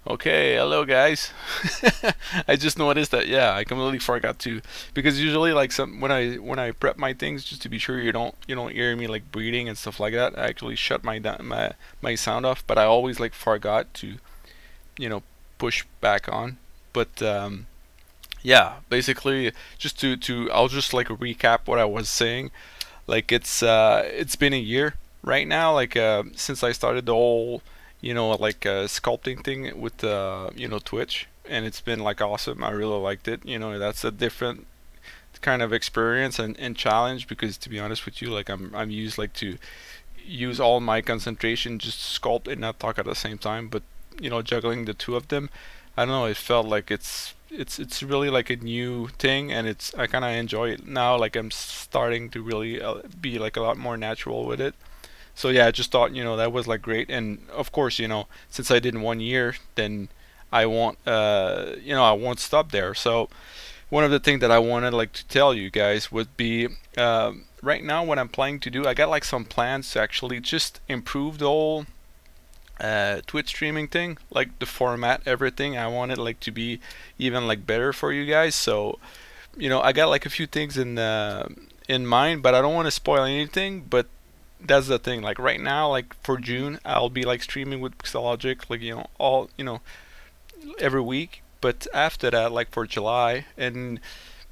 Okay, hello guys. I just noticed that yeah, I completely forgot to, because usually like some when I prep my things just to be sure you don't hear me like breathing and stuff like that, I actually shut my sound off, but I always like forgot to, you know, push back on. But yeah, basically just to I'll just like recap what I was saying. Like it's been a year right now, like since I started the whole, like sculpting thing with Twitch, and it's been like awesome. I really liked it. That's a different kind of experience and challenge, because to be honest with you, like I'm used like to use all my concentration just sculpt and not talk at the same time, but juggling the two of them, I don't know, it felt like it's really like a new thing, and I kind of enjoy it now. Like I'm starting to really be like a lot more natural with it. So yeah, I just thought that was like great, and of course since I did in 1 year, then I won't stop there. So one of the things that I wanted like to tell you guys would be, right now what I'm planning to do. I got like some plans to actually just improve the whole Twitch streaming thing, like the format, everything. I want it like to be even like better for you guys. So I got like a few things in mind, but I don't want to spoil anything. But that's the thing. Like right now, like for June, I'll be like streaming with Pixelogic, like all every week. But after that, like for July and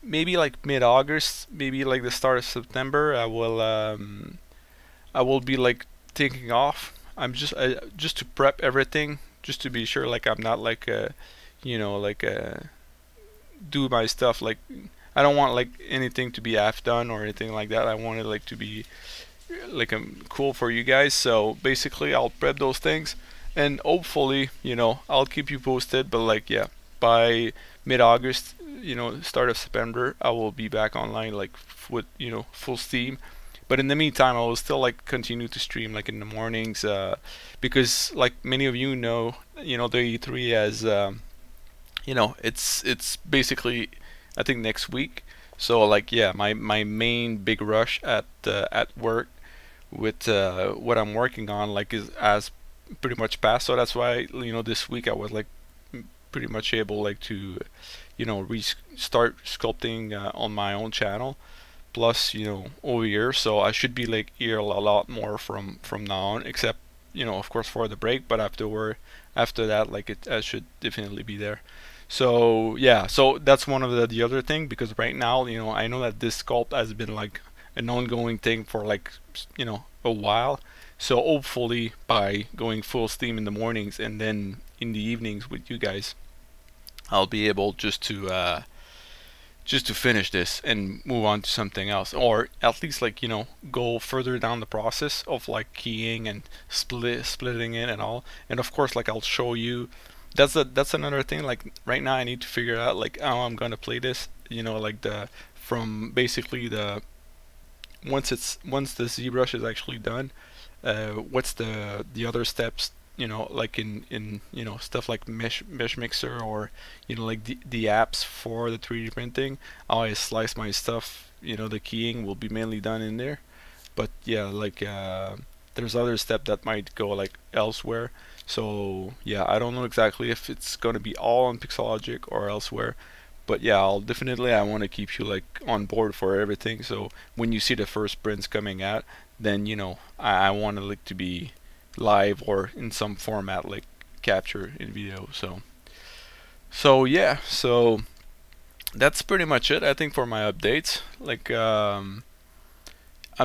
maybe like mid-August, maybe like the start of September, I will be like taking off just to prep everything, just to be sure like I'm not like like do my stuff like I don't want like anything to be half done or anything like that. I want it like to be like cool for you guys. So basically, I'll prep those things, and hopefully, I'll keep you posted. But like, yeah, by mid-August, start of September, I will be back online like with full steam. But in the meantime, I will still like continue to stream like in the mornings, because like many of you know, the E3 as it's basically I think next week. So like yeah, my main big rush at work with what I'm working on like is as pretty much passed. So that's why this week I was like pretty much able like to restart sculpting on my own channel. Plus over here, so I should be like here a lot more from now on. Except of course for the break, but after that like I should definitely be there. So yeah, so that's one of the other thing, because right now I know that this sculpt has been like an ongoing thing for like a while. So hopefully by going full steam in the mornings and then in the evenings with you guys, I'll be able just to finish this and move on to something else, or at least like go further down the process of like keying and splitting it and all. And of course like I'll show you. That's another thing. Like right now I need to figure out like how I'm gonna play this, like the from basically the once the ZBrush is actually done, what's the other steps, like in stuff like mesh mixer, or like the apps for the 3D printing, how I slice my stuff. The keying will be mainly done in there, but yeah, like there's other step that might go like elsewhere. So yeah, I don't know exactly if it's gonna be all on Pixologic or elsewhere, but yeah, I want to keep you like on board for everything. So when you see the first prints coming out, then I want it like to be live or in some format like capture in video. So yeah, so that's pretty much it I think for my updates. Like I'm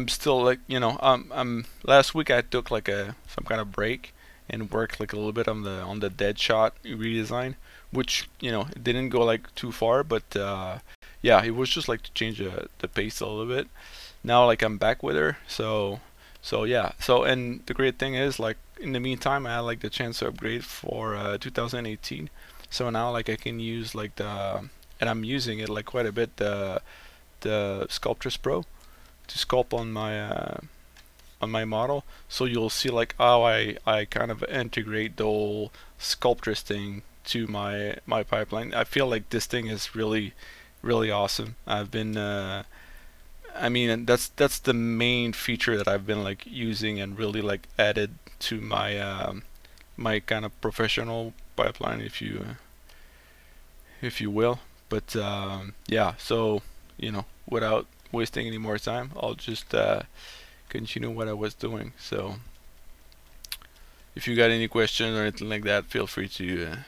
still like I'm last week I took like some kind of break and worked like a little bit on the Deadshot redesign, which it didn't go like too far, but yeah, it was just like to change the pace a little bit. Now like I'm back with her, so yeah. So and the great thing is like in the meantime I had like the chance to upgrade for 2018. So now like I can use like and I'm using it like quite a bit, the Sculptress Pro to sculpt on my model. So you'll see like how I kind of integrate the whole Sculptress thing to my pipeline. I feel like this thing is really awesome. I've been I mean, that's the main feature that I've been like using and really like added to my kind of professional pipeline, if you will. But yeah, so without wasting any more time, I'll just continue what I was doing. So if you got any questions or anything like that, feel free to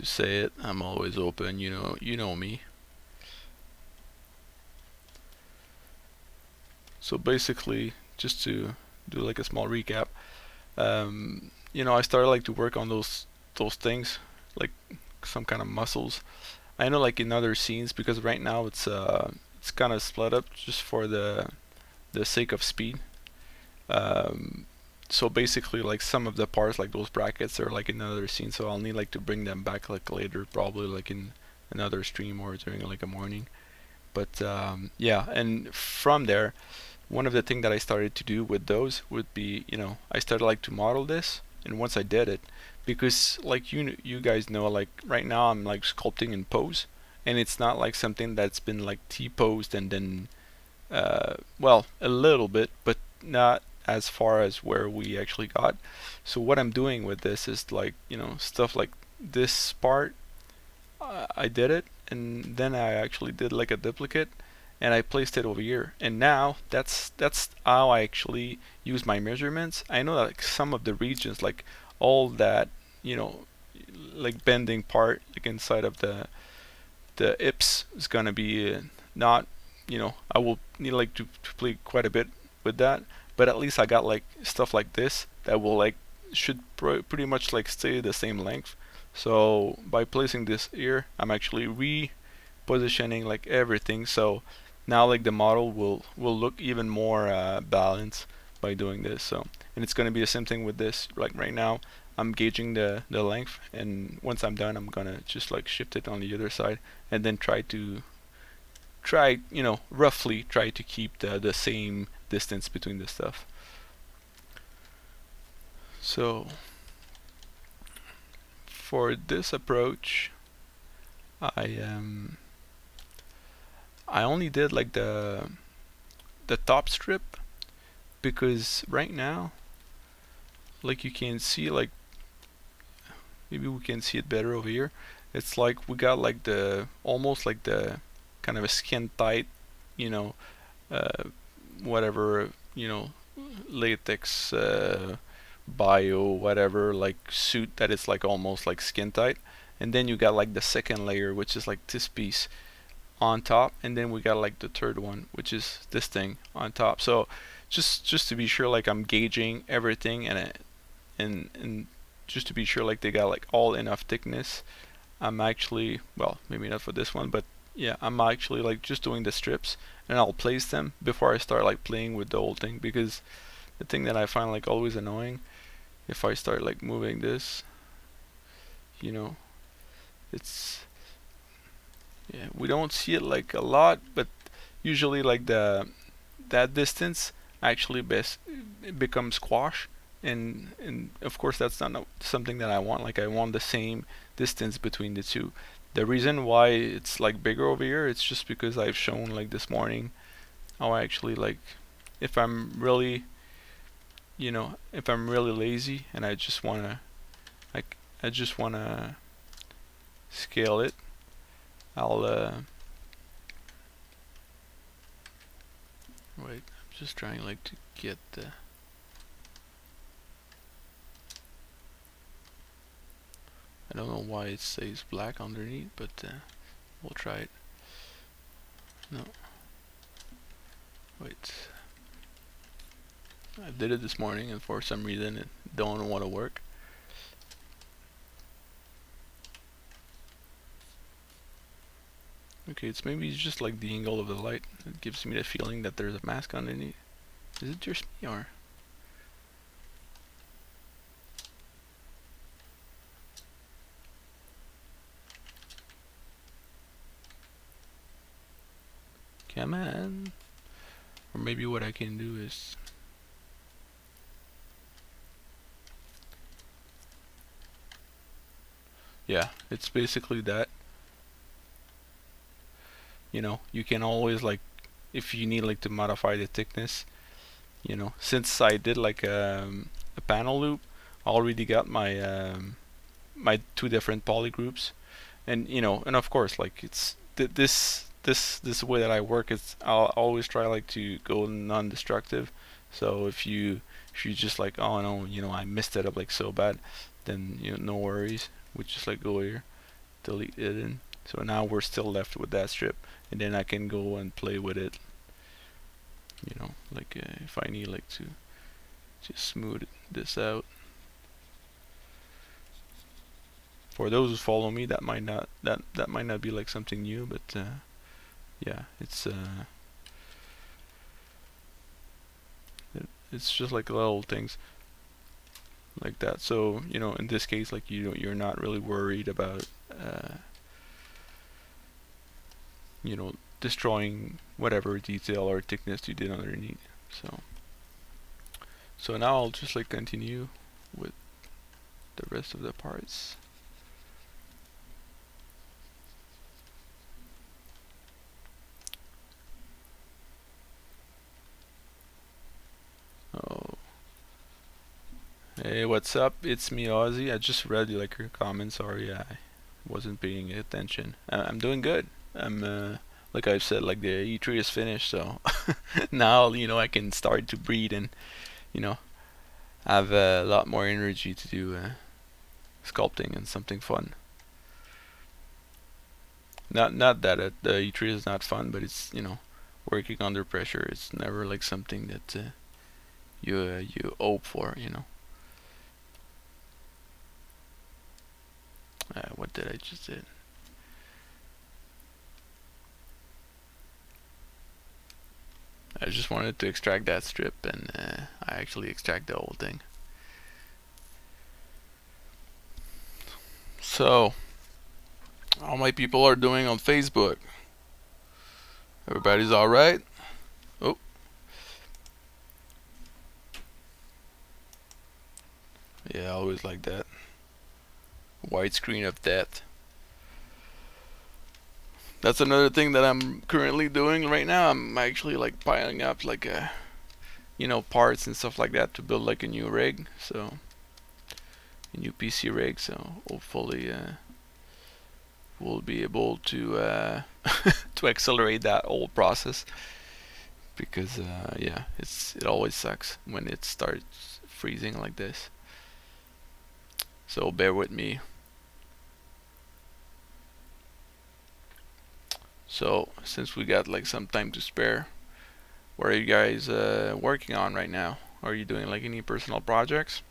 say it. I'm always open. You know me. So basically, just to do like a small recap, I started like to work on those things, like some kind of muscles. I know like in other scenes, because right now it's kind of split up just for the sake of speed. So basically like some of the parts like those brackets are like in another scene, so I'll need like to bring them back like later, probably like in another stream or during like a morning. But yeah, and from there, one of the things that I started to do with those would be, I started like to model this, and once I did it, because like you guys know, like right now I'm like sculpting in pose, and it's not like something that's been like T-posed and then well, a little bit, but not as far as where we actually got. So what I'm doing with this is like stuff like this part, I did it, and then I actually did like a duplicate and I placed it over here, and now that's how I actually use my measurements. I know that like some of the regions, like all that like bending part like inside of the hips is gonna be not I will need like to play quite a bit with that, but at least I got like stuff like this that will like should pretty much like stay the same length. So by placing this here, I'm actually repositioning like everything, so now like the model will look even more balanced by doing this. So, and it's going to be the same thing with this. Like right now I'm gauging the length, and once I'm done I'm gonna just like shift it on the other side and then try you know, roughly try to keep the same distance between the stuff. So for this approach, I only did like the top strip, because right now, like you can see, like maybe we can see it better over here. It's like we got like the almost like the kind of a skin tight, you know, whatever, you know, latex bio whatever like suit that is like almost like skin tight, and then you got like the second layer, which is like this piece on top, and then we got like the third one, which is this thing on top. So just to be sure, like I'm gauging everything, and just to be sure like they got like all enough thickness, I'm actually, well, maybe not for this one, but yeah, I'm actually like just doing the strips, and I'll place them before I start like playing with the whole thing, because the thing that I find like always annoying, if I start like moving this, you know, it's, yeah, we don't see it like a lot, but usually like that distance actually becomes squash, and of course that's not something that I want. Like I want the same distance between the two. The reason why it's like bigger over here, it's just because I've shown like this morning how I actually like, if I'm really, you know, if I'm really lazy and I just wanna like scale it, I'll wait, I'm just trying like to get the, I don't know why it says black underneath, but we'll try it. No, wait, I did it this morning and for some reason it don't want to work. Okay, it's maybe just like the angle of the light. It gives me the feeling that there's a mask underneath. Is it just me, or? Come on. Or maybe what I can do is, yeah, it's basically that. You know, you can always like, if you need like to modify the thickness, you know, since I did like a panel loop, I already got my my two different poly groups, and you know, and of course like it's this way that I work, is I'll always try like to go non-destructive. So if you just like, oh no, you know, I messed it up like so bad, then you know, no worries, we just like go here, delete it, and so now we're still left with that strip, and then I can go and play with it, you know, like if I need like to just smooth this out. For those who follow me, that might not be like something new, but yeah, it's just like little things like that. So you know, in this case, like you're not really worried about you know, destroying whatever detail or thickness you did underneath. So now I'll just like continue with the rest of the parts. Oh, hey, what's up? It's me, Ozzy. I just read like your comments. Sorry, I wasn't paying attention. I'm doing good. I'm like I've said, like the E3 is finished, so now you know I can start to breathe and you know have a lot more energy to do sculpting and something fun. Not that the E3 is not fun, but it's, you know, working under pressure. It's never like something that you hope for, you know. What did I just did? I just wanted to extract that strip, and I actually extract the whole thing. So, how my people are doing on Facebook? Everybody's all right? Oh, yeah, I always like that. Widescreen of death. That's another thing that I'm currently doing right now. I'm actually like piling up like you know, parts and stuff like that to build like a new rig. So a new PC rig. So hopefully we'll be able to to accelerate that whole process, because yeah, it always sucks when it starts freezing like this. So bear with me. So since we got like some time to spare, what are you guys working on right now? Are you doing like any personal projects?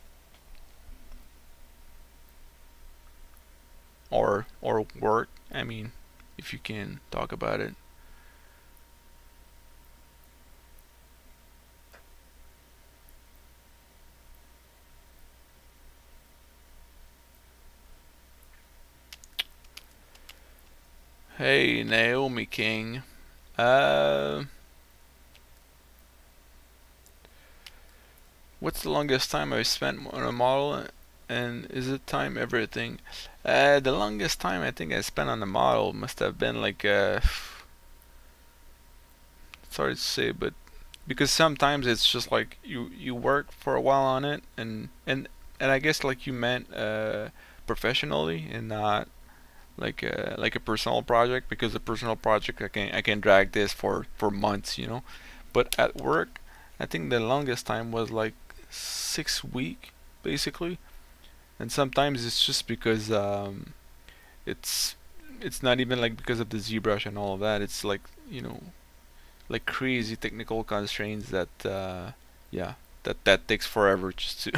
Or work? I mean, if you can talk about it. Hey, Naomi King. What's the longest time I've spent on a model, and is it time everything? The longest time I think I spent on a model must have been like it's hard to say, but because sometimes it's just like you work for a while on it, and I guess like you meant professionally and not like a personal project, because a personal project I can drag this for months, you know. But at work, I think the longest time was like 6 week basically, and sometimes it's just because it's it's not even like because of the ZBrush and all of that. It's like, you know, like crazy technical constraints that yeah, that takes forever just to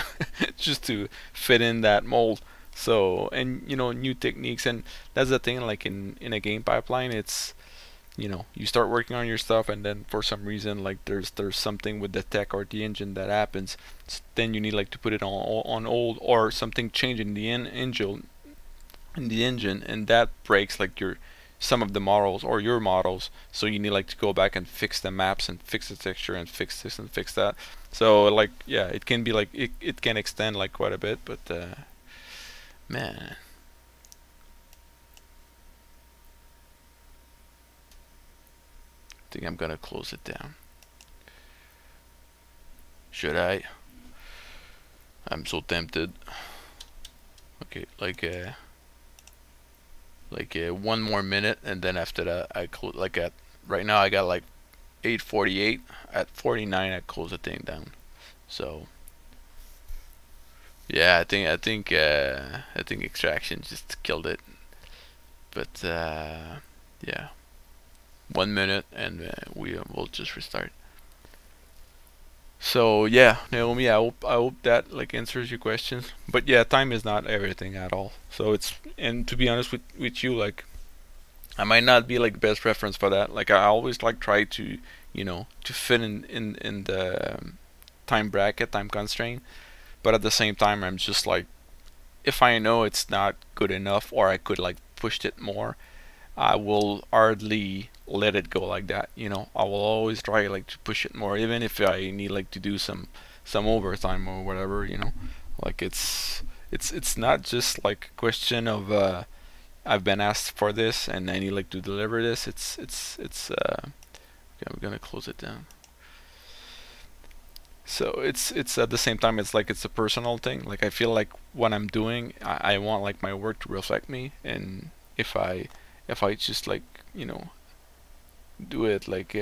just to fit in that mold. So, and you know, new techniques, and that's the thing, like in a game pipeline, it's, you know, you start working on your stuff, and then for some reason like there's something with the tech or the engine that happens. Then you need like to put it on hold, or something change in the engine, and that breaks like your some of the models or your models, so you need like to go back and fix the maps and fix the texture and fix this and fix that. So like, yeah, it can be like it can extend like quite a bit, but man, I think I'm gonna close it down. Should I? I'm so tempted. Okay, like one more minute, and then after that I close. Like at right now I got like 8:48. At 49 I close the thing down. So yeah, I think extraction just killed it. But yeah, 1 minute, and we will just restart. So yeah, Naomi, I hope that like answers your questions. But yeah, time is not everything at all. So it's, and to be honest with you, like I might not be like best reference for that. Like I always like try to, you know, to fit in the time bracket, time constraint. But at the same time, I'm just like, if I know it's not good enough, or I could like pushed it more, I will hardly let it go like that. You know, I will always try like to push it more, even if I need like to do some overtime or whatever. You know, like it's not just like a question of I've been asked for this and I need like to deliver this. It's okay, I'm gonna close it down. So it's at the same time, it's like it's a personal thing. Like I feel like what I'm doing, I want like my work to reflect me, and if I just like, you know, do it like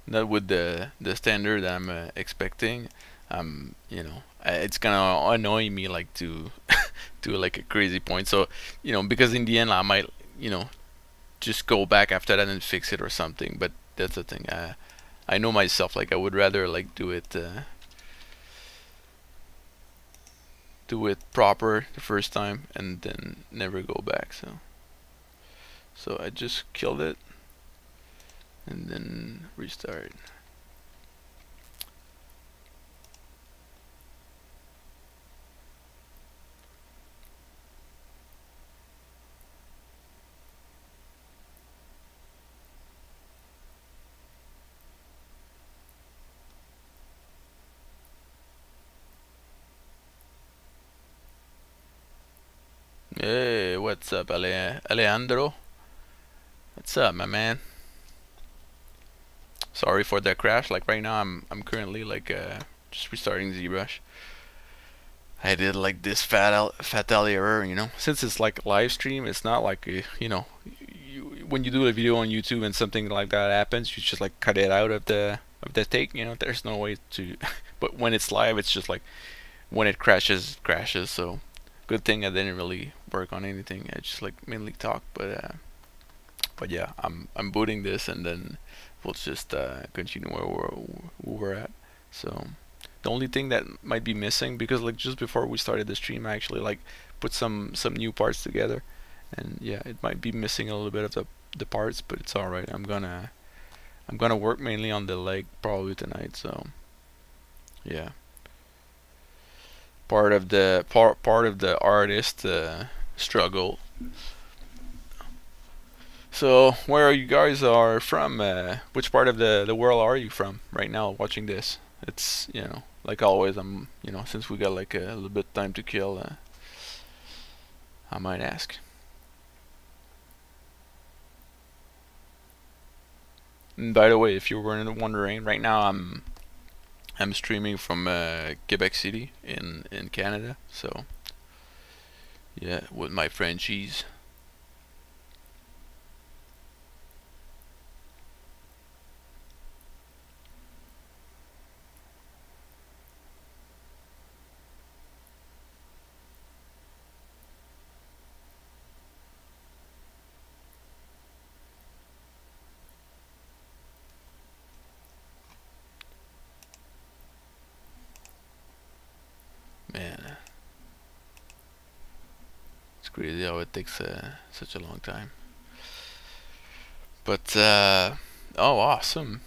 not with the standard that I'm expecting, you know, it's gonna annoy me like to to like a crazy point. So, you know, because in the end I might, you know, just go back after that and fix it or something. But that's the thing. I know myself, like I would rather like do it proper the first time and then never go back. So I just killed it and then restart. Hey, what's up, Alejandro? What's up, my man? Sorry for the crash. Like right now, I'm currently like just restarting ZBrush. I did like this fatal error, you know. Since it's like a live stream, it's not like you know, when you do a video on YouTube and something like that happens, you just like cut it out of the take. You know, there's no way to. But when it's live, it's just like when it crashes, it crashes. So good thing I didn't really work on anything. I just like mainly talk, but yeah, I'm booting this and then we'll just continue where we're at. So the only thing that might be missing, because like just before we started the stream, I actually like put some new parts together, and yeah, it might be missing a little bit of the parts, but it's all right. I'm gonna work mainly on the leg probably tonight. So yeah, part of the artist struggle. So where you guys are from? Which part of the world are you from right now watching this? It's, you know, like always, I'm, you know, since we got like a little bit time to kill, I might ask. And by the way, if you weren't wondering, right now I'm streaming from Quebec City in Canada. So yeah, with my friend Cheese. Man, it's crazy how it takes such a long time. But oh, awesome!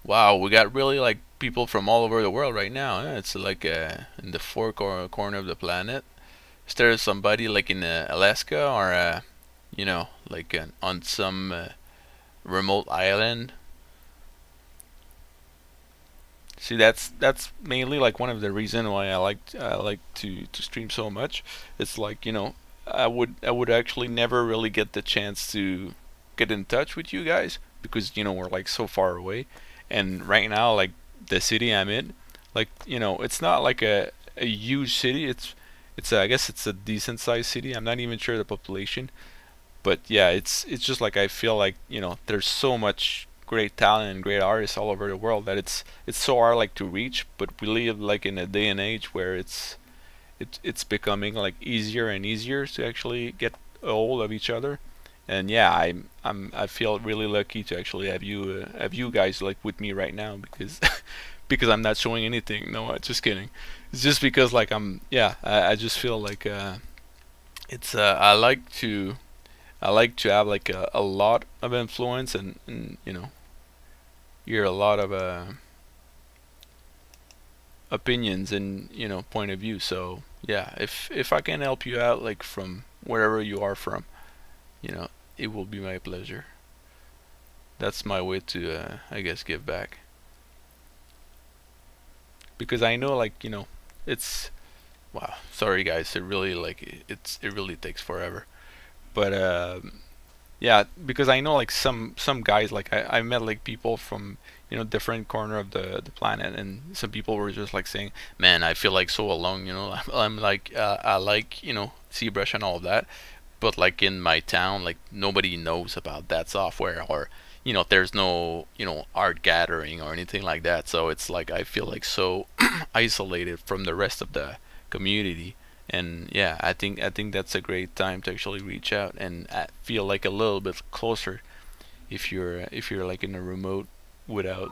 Wow, we got really like people from all over the world right now. It's like in the corner of the planet. Is there somebody like in Alaska or you know, like on some remote island? See, that's mainly like one of the reason why I like to stream so much. It's like, you know, I would actually never really get the chance to get in touch with you guys because, you know, we're like so far away. And right now, like the city I'm in, like, you know, it's not like a huge city. I guess it's a decent sized city. I'm not even sure the population, but yeah, it's just like I feel like, you know, there's so much great talent and great artists all over the world that it's so hard like to reach. But we live like in a day and age where it's becoming like easier and easier to actually get a hold of each other. And yeah, I feel really lucky to actually have you guys like with me right now because because I'm not showing anything. No, just kidding. It's just because like I just feel like it's I like to have like a lot of influence and you know, hear a lot of opinions and, you know, point of view. So yeah, if I can help you out like from wherever you are from, you know, it will be my pleasure. That's my way to I guess give back, because I know like, you know, it's wow, sorry guys, it really like it really takes forever. But yeah, because I know like some guys, like I met like people from, you know, different corner of the planet, and some people were just like saying, man, I feel like so alone, you know. I'm like I like, you know, ZBrush and all of that, but like in my town, like nobody knows about that software, or you know, there's no, you know, art gathering or anything like that. So it's like I feel like so isolated from the rest of the community. And yeah, I think that's a great time to actually reach out and feel like a little bit closer if you're like in a remote without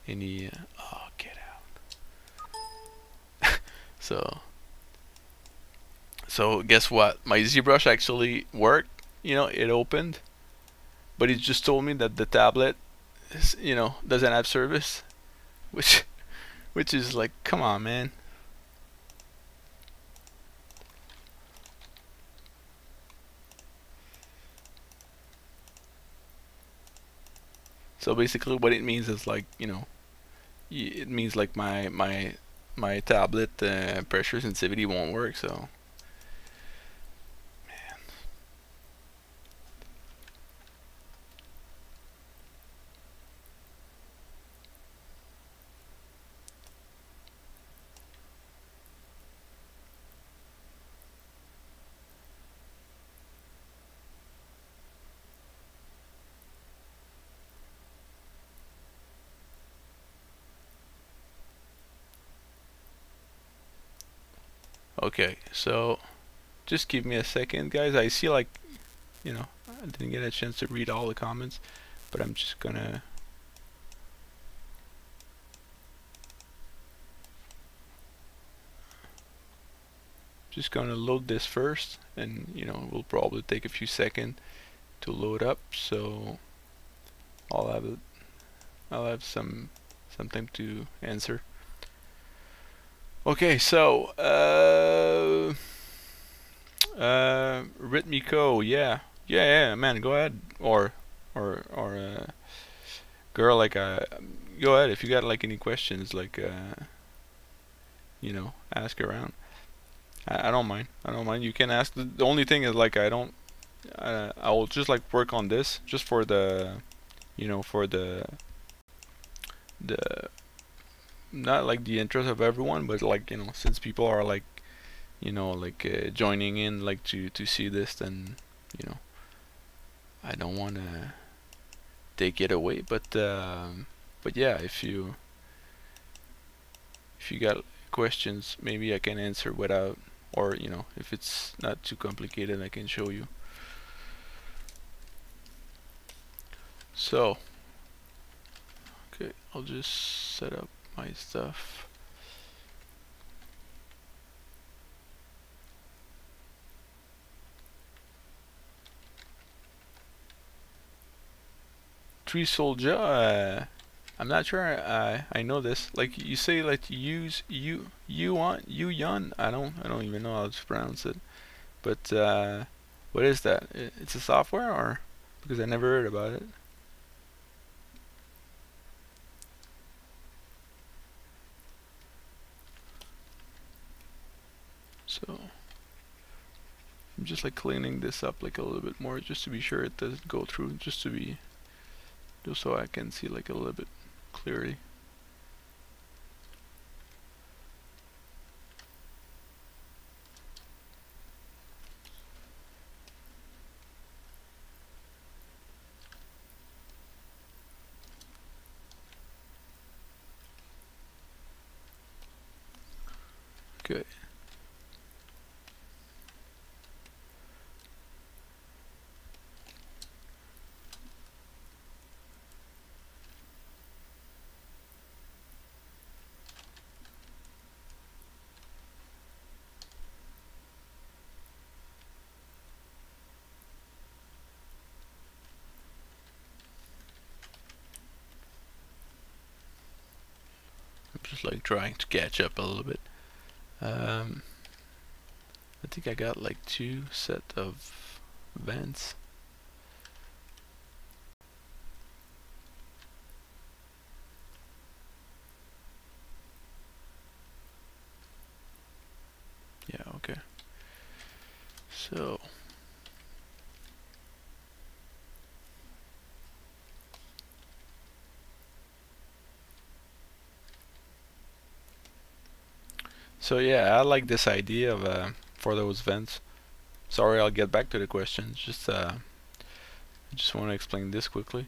any oh, get out. So guess what? My ZBrush actually worked. You know, it opened, but it just told me that the tablet is, you know, doesn't have service, which is like, come on, man. So basically what it means is like, you know, it means like my tablet pressure sensitivity won't work. So okay, so just give me a second, guys. I see like, you know, I didn't get a chance to read all the comments, but I'm just gonna load this first, and you know, will probably take a few seconds to load up. So I'll have some time to answer. Okay, so Rhythmico, yeah, man, go ahead, or girl, like go ahead if you got like any questions, like you know, ask around. I don't mind. I don't mind. You can ask. The only thing is like I don't. I will just like work on this just for the, you know, for the not like the interest of everyone, but like, you know, since people are like, you know, like joining in like to see this, then you know, I don't want to take it away. But yeah, if you got questions, maybe I can answer without, or you know, if it's not too complicated, I can show you. So okay, I'll just set up my stuff. Tree soldier, I'm not sure I know this. Like you say, like use you want you yun. I don't even know how to pronounce it. But what is that? It's a software, or because I never heard about it. So I'm just like cleaning this up like a little bit more, just to be sure it doesn't go through, just so I can see like a little bit clearly. Good. I'm just like trying to catch up a little bit. I think I got like 2 set of vents. Yeah, okay. So yeah, I like this idea of for those vents. Sorry, I'll get back to the questions. Just I just want to explain this quickly.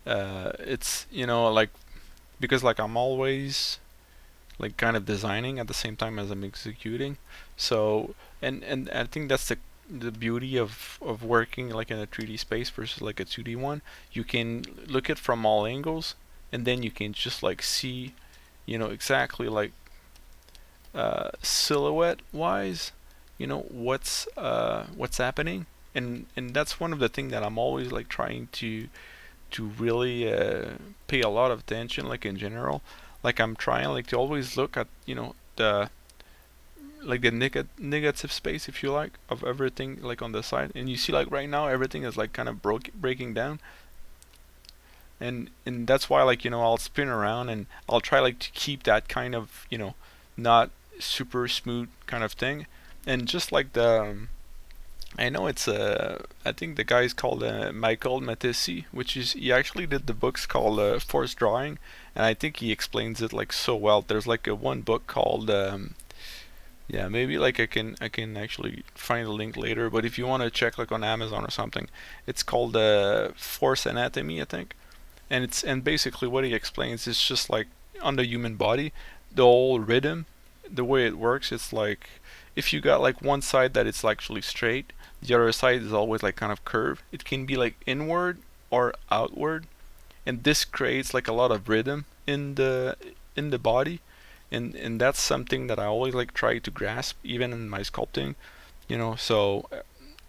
It's, you know, like, because like I'm always like kind of designing at the same time as I'm executing. So and I think that's the beauty of working like in a 3D space versus like a 2D one. You can look at from all angles, and then you can just like see, you know, exactly like silhouette wise, you know, what's happening. And that's one of the things that I'm always like trying to really pay a lot of attention, like in general. Like I'm trying like to always look at, you know, the like the negative space, if you like, of everything like on the side. And you see like right now everything is like kind of breaking down, and that's why, like, you know, I'll spin around and I'll try like to keep that kind of, you know, not super smooth kind of thing. And just like the I know it's I think the guy is called Michael Matesi, which is he actually did the books called Force Drawing, and I think he explains it like so well. There's like a one book called yeah, maybe like I can actually find a link later, but if you want to check like on Amazon or something, it's called Force Anatomy, I think. And basically what he explains is just like on the human body, the whole rhythm, the way it works. It's like if you got like one side that it's actually straight, the other side is always like kind of curved. It can be like inward or outward, and this creates like a lot of rhythm in the body. And that's something that I always like try to grasp even in my sculpting, you know. So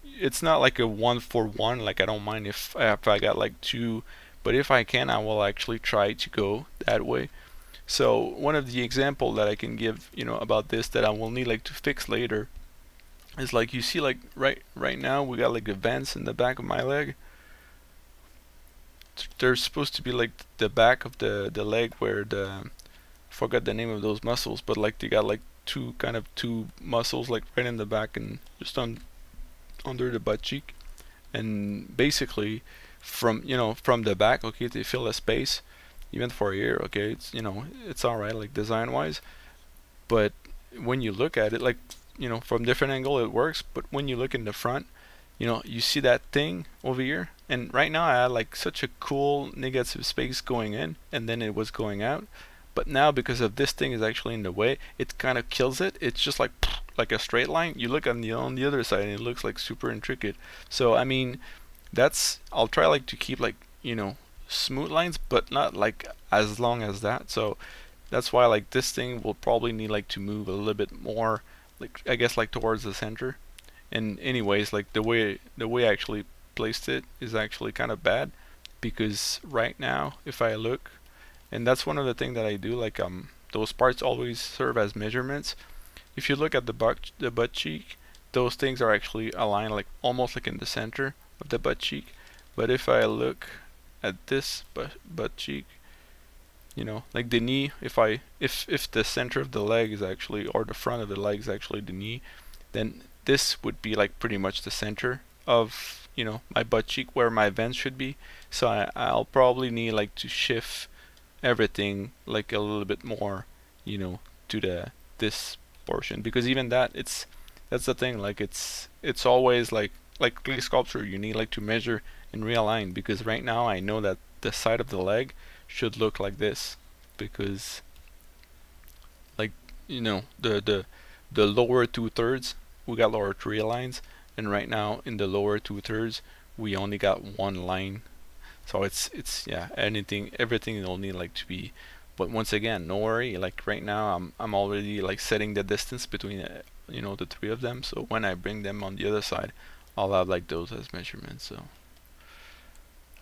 it's not like a one for one, like I don't mind if I got like two, but if I can, I will actually try to go that way. So one of the example that I can give, you know, about this that I will need like to fix later is like you see like right now we got like the vents in the back of my leg. They're supposed to be like the back of the leg where the forgot the name of those muscles, but like they got like two muscles like right in the back and just under the butt cheek. And basically from, you know, from the back, okay, they fill a space even for here, okay, it's, you know, it's all right like design wise. But when you look at it, like, you know, from different angle it works, but when you look in the front, you know, you see that thing over here, and right now I had like such a cool negative space going in and then it was going out. But now because of this thing is actually in the way, it kind of kills it. It's just like a straight line. You look on the other side and it looks like super intricate. So I mean, that's, I'll try like to keep like, you know, smooth lines, but not like as long as that. So that's why like this thing will probably need like to move a little bit more, like I guess like towards the center. And anyways, like the way I actually placed it is actually kind of bad, because right now if I look, and that's one of the things that I do, like those parts always serve as measurements. If you look at the butt cheek, those things are actually aligned like almost like in the center of the butt cheek. But if I look at this butt cheek, you know, like the knee, if the center of the leg is actually, or the front of the leg is actually the knee, then this would be like pretty much the center of, you know, my butt cheek where my vents should be. So I'll probably need like to shift everything like a little bit more, you know, to this portion, because even that, that's the thing, like it's always like clay sculpture, you need like to measure and realign, because right now I know that the side of the leg should look like this, because like, you know, the lower 2/3 we got lower 3 lines, and right now in the lower 2/3 we only got one line. So it's yeah, everything will need like to be. But once again, no worry, like right now I'm already like setting the distance between you know, the three of them, so when I bring them on the other side, I'll have like those as measurements. So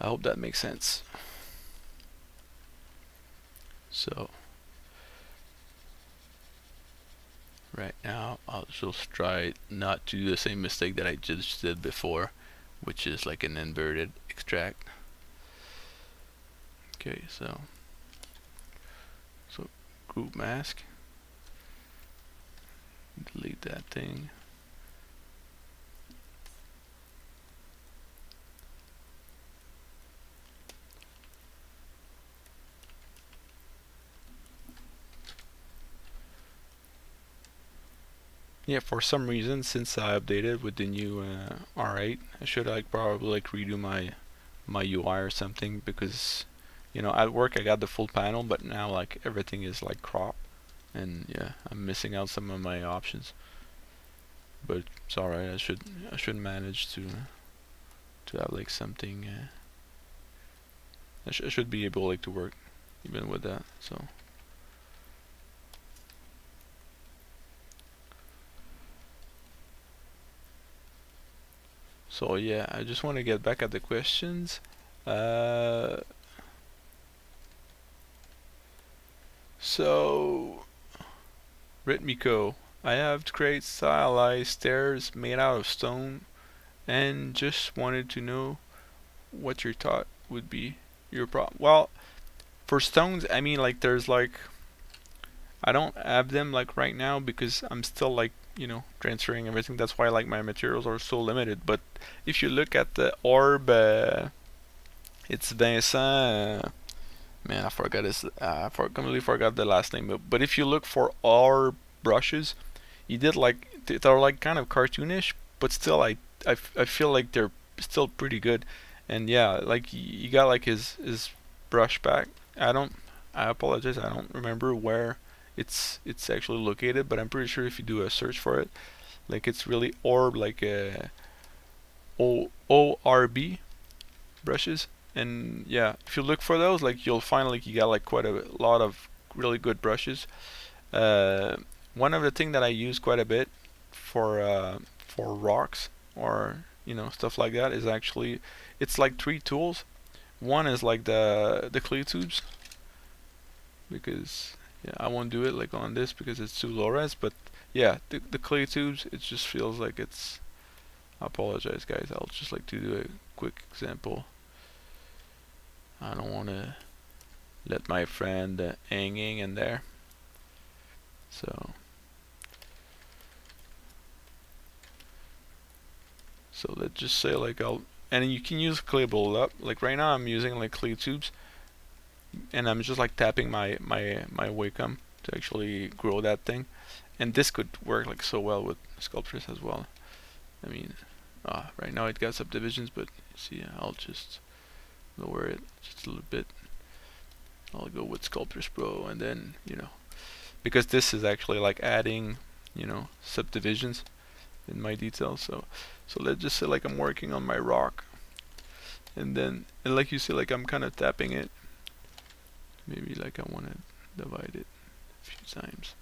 I hope that makes sense. So right now I'll just try not to do the same mistake that I just did before, which is like an inverted extract. Okay, so group mask, delete that thing. Yeah, for some reason, since I updated with the new R8, I should like probably like redo my UI or something, because, you know, at work I got the full panel, but now like everything is like cropped, and yeah, I'm missing out some of my options. But it's alright. I should manage to have like something. I should be able like to work even with that. So yeah, I just want to get back at the questions. So Ritmiko, I have to create stylized stairs made out of stone, and just wanted to know what your thought would be. Your problem. Well, for stones, I mean, like, there's like, I don't have them like right now because I'm still like, you know, transferring everything. That's why like my materials are so limited. But if you look at the orb, it's Vincent. Man, I forgot his. Completely forgot the last name. But if you look for orb brushes, he did like they're like kind of cartoonish, but still I feel like they're still pretty good. And yeah, like he got like his brush back. I apologize. I don't remember where it's actually located, but I'm pretty sure if you do a search for it, like it's really orb like ORB brushes. And yeah, if you look for those, like you'll find like you got like quite a lot of really good brushes. Uh, One of the things that I use quite a bit for rocks or you know stuff like that is actually it's like three tools. One is like the clay tubes because yeah I won't do it like on this because it's too low res, but yeah the clay tubes it just feels like it's. I apologize guys. I'll just like to do a quick example. I don't want to let my friend hanging in there. So let's just say like and you can use clay build up. Like right now I'm using like clay tubes and I'm just like tapping my Wacom to actually grow that thing. And this could work like so well with Sculptress as well. I mean, right now it got subdivisions, but see, I'll just lower it just a little bit. I'll go with Sculptress Pro, and then you know, because this is actually like adding, you know, subdivisions in my details. So let's just say like I'm working on my rock, and then and like you see, like I'm kind of tapping it. Maybe like I want to divide it a few times.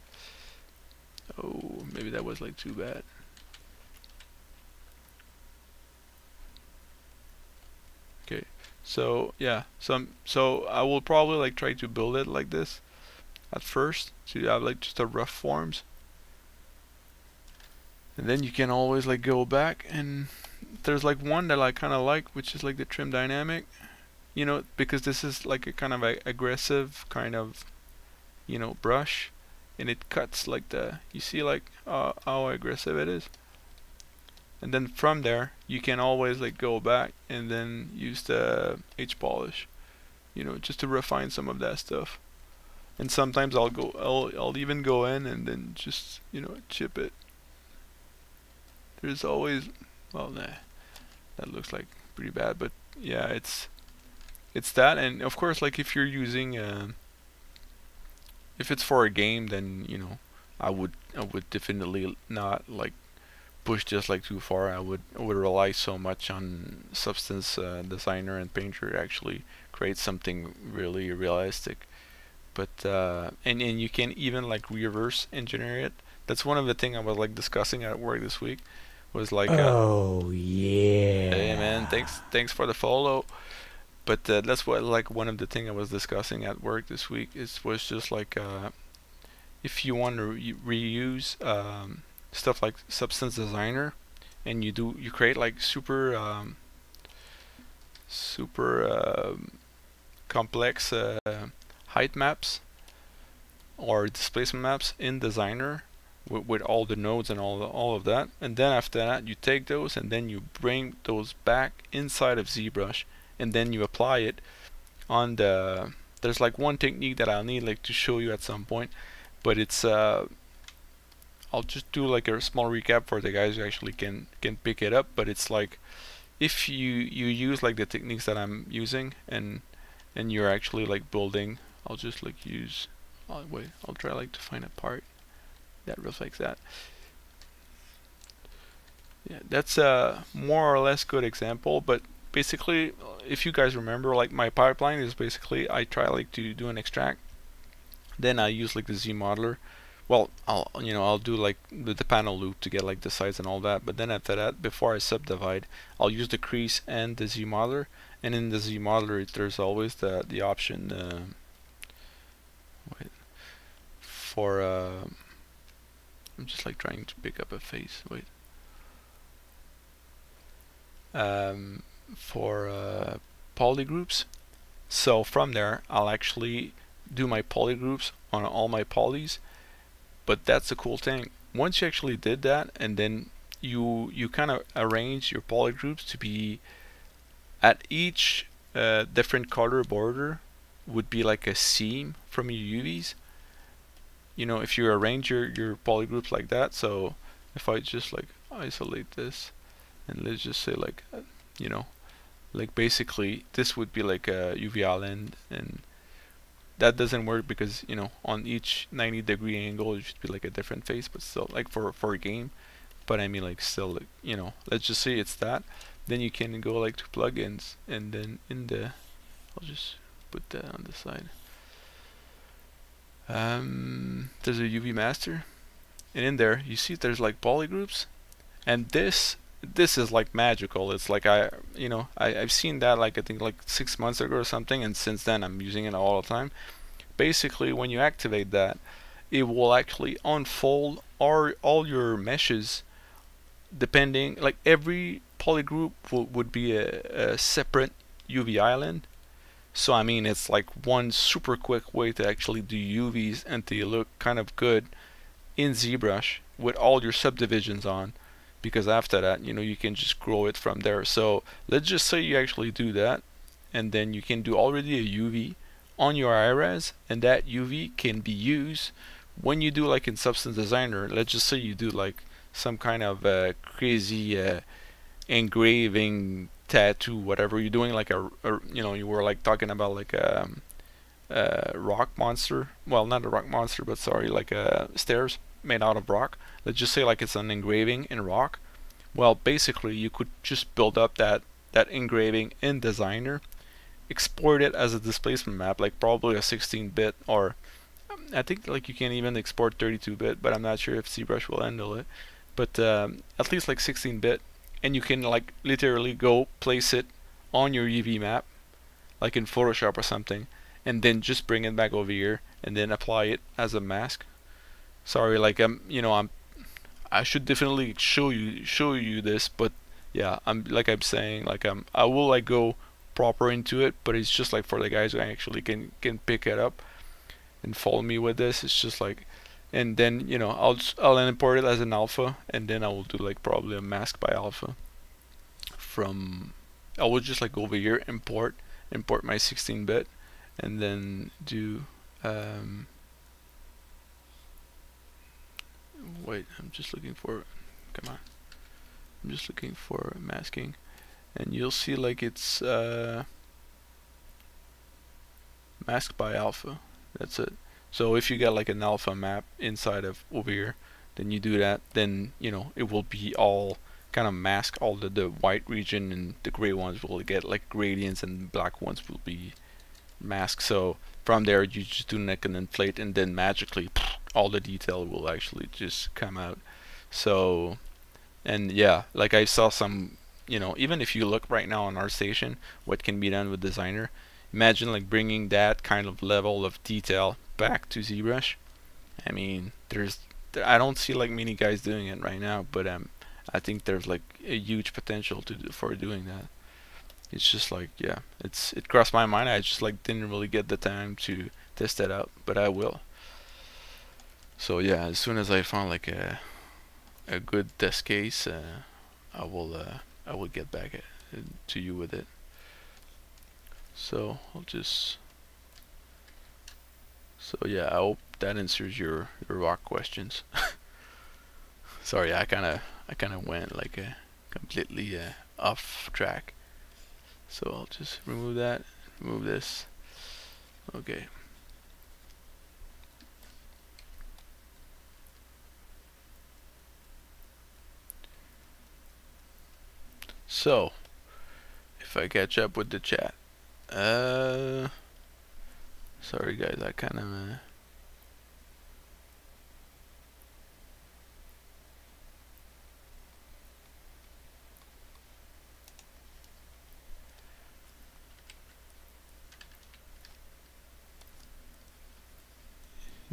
Oh, maybe that was like too bad. Okay, so yeah, so I will probably like try to build it like this at first to have like just a rough forms, and then you can always like go back. And there's like one that I kind of like, which is like the trim dynamic, you know, because this is like a kind of a aggressive kind of, you know, brush, and it cuts like you see like how aggressive it is. And then from there you can always like go back and then use the H polish, you know, just to refine some of that stuff. And sometimes I'll even go in and then just, you know, chip it. There's always, well, nah, that looks like pretty bad, but yeah, it's that. And of course, like if you're using if it's for a game, then you know I would definitely not like push just like too far. I would rely so much on Substance Designer and Painter to actually create something really realistic. But and you can even like reverse engineer it. That's one of the things I was like discussing at work this week. Was like, Oh hey man, yeah. thanks for the follow. But that's what like one of the things I was discussing at work this week was just like if you want to reuse stuff like Substance Designer, and you create like super complex height maps or displacement maps in Designer with all the nodes and all of that, and then after that you take those and then you bring those back inside of ZBrush, and then you apply it on the. There's like one technique that I'll need like to show you at some point, but it's I'll just do like a small recap for the guys who actually can pick it up. But it's like if you use like the techniques that I'm using and you're actually like building. I'll just like use. Wait, I'll try like to find a part that reflects that. Yeah, that's a more or less good example, but basically, if you guys remember, like my pipeline is basically I try like to do an extract, then I use like the Z modeler. Well, I'll do like the panel loop to get like the size and all that, but then after that, before I subdivide, I'll use the crease and the Z modeler. And in the Z modeler, there's always the option wait, for I'm just like trying to pick up a face. Wait. For polygroups. So from there, I'll actually do my polygroups on all my polys. But that's the cool thing. Once you actually did that, and then you kind of arrange your polygroups to be at each different color border would be like a seam from your UVs. You know, if you arrange your polygroups like that. So if I just like isolate this, and let's just say like you know, like basically this would be like a UV island, and that doesn't work because, you know, on each 90-degree angle it should be like a different face, but still like for a game. But I mean, like, still, like, you know, let's just say it's that. Then you can go like to plugins, and then in the, I'll just put that on the side. There's a UV master, and in there you see there's like polygroups, and this is like magical. It's like I've seen that like I think like 6 months ago or something, and since then I'm using it all the time. Basically, when you activate that, it will actually unfold all your meshes, depending, like every polygroup would be a separate UV island. So I mean, it's like one super quick way to actually do UVs and to look kind of good in ZBrush with all your subdivisions on, because after that, you know, you can just grow it from there. So let's just say you actually do that, and then you can do already a UV on your IRES, and that UV can be used when you do like in Substance Designer. Let's just say you do like some kind of crazy engraving tattoo, whatever you're doing, like a you know, you were like talking about like a rock monster, well, not a rock monster, but sorry, like stairs made out of rock. Let's just say like it's an engraving in rock. Well, basically you could just build up that engraving in Designer, export it as a displacement map, like probably a 16-bit, or I think like you can even export 32-bit, but I'm not sure if ZBrush will handle it. But at least like 16-bit, and you can like literally go place it on your UV map, like in Photoshop or something, and then just bring it back over here and then apply it as a mask. Sorry, like you know, I should definitely show you this, but yeah, I'm saying, like I will like go proper into it, but it's just like for the guys who actually can pick it up and follow me with this. It's just like, and then, you know, I'll import it as an alpha, and then I will do like probably a mask by alpha from, I will just like go over here, import my 16-bit, and then do wait, I'm just looking for, come on, I'm just looking for masking, and you'll see like it's masked by alpha. That's it. So if you get like an alpha map inside of over here, then you do that, then, you know, it will be all kind of mask all the white region, and the gray ones will get like gradients, and black ones will be masked. So from there you just do like an inflate, and then magically all the detail will actually just come out. So, and yeah, like I saw some, you know, even if you look right now on ArtStation, what can be done with Designer, imagine like bringing that kind of level of detail back to ZBrush. I mean, I don't see like many guys doing it right now, but I think there's like a huge potential for doing that. It's just like, yeah, it crossed my mind. I just like didn't really get the time to test that out, but I will. So yeah, as soon as I found like a good test case, I will get back to you with it. So I'll just, so yeah, I hope that answers your rock questions. Sorry, I kind of went like completely off track. So I'll just remove that, remove this. Okay. So if I catch up with the chat. Sorry guys, I kind of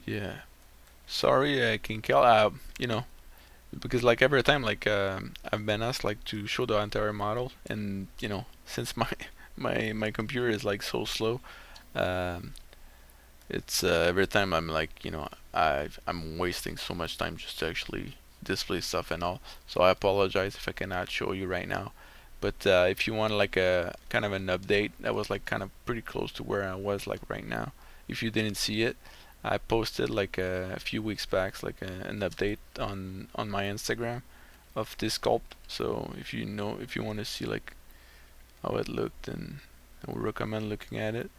yeah. Sorry, I can kill. You know, because like every time, like I've been asked like to show the entire model, and you know, since my my computer is like so slow, um, it's every time I'm like, you know, I'm wasting so much time just to actually display stuff and all. So I apologize if I cannot show you right now. But if you want like a kind of an update, that was like kind of pretty close to where I was like right now. If you didn't see it, I posted like a few weeks back like an update on my Instagram of this sculpt. So if you know, if you want to see like how it looked, then I would recommend looking at it.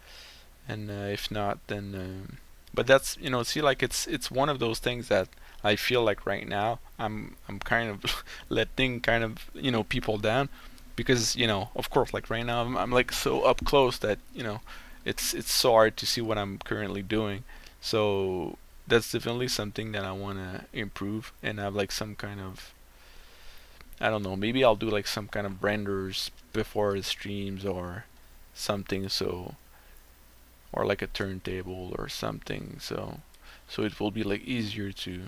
And if not, then but that's, you know, see, like it's one of those things that I feel like right now I'm kind of letting kind of, you know, people down, because, you know, of course, like right now I'm like so up close that, you know, it's so hard to see what I'm currently doing. So that's definitely something that I want to improve and have like some kind of, I don't know, maybe I'll do like some kind of renders before the streams or something, so, or like a turntable or something, so it will be like easier to,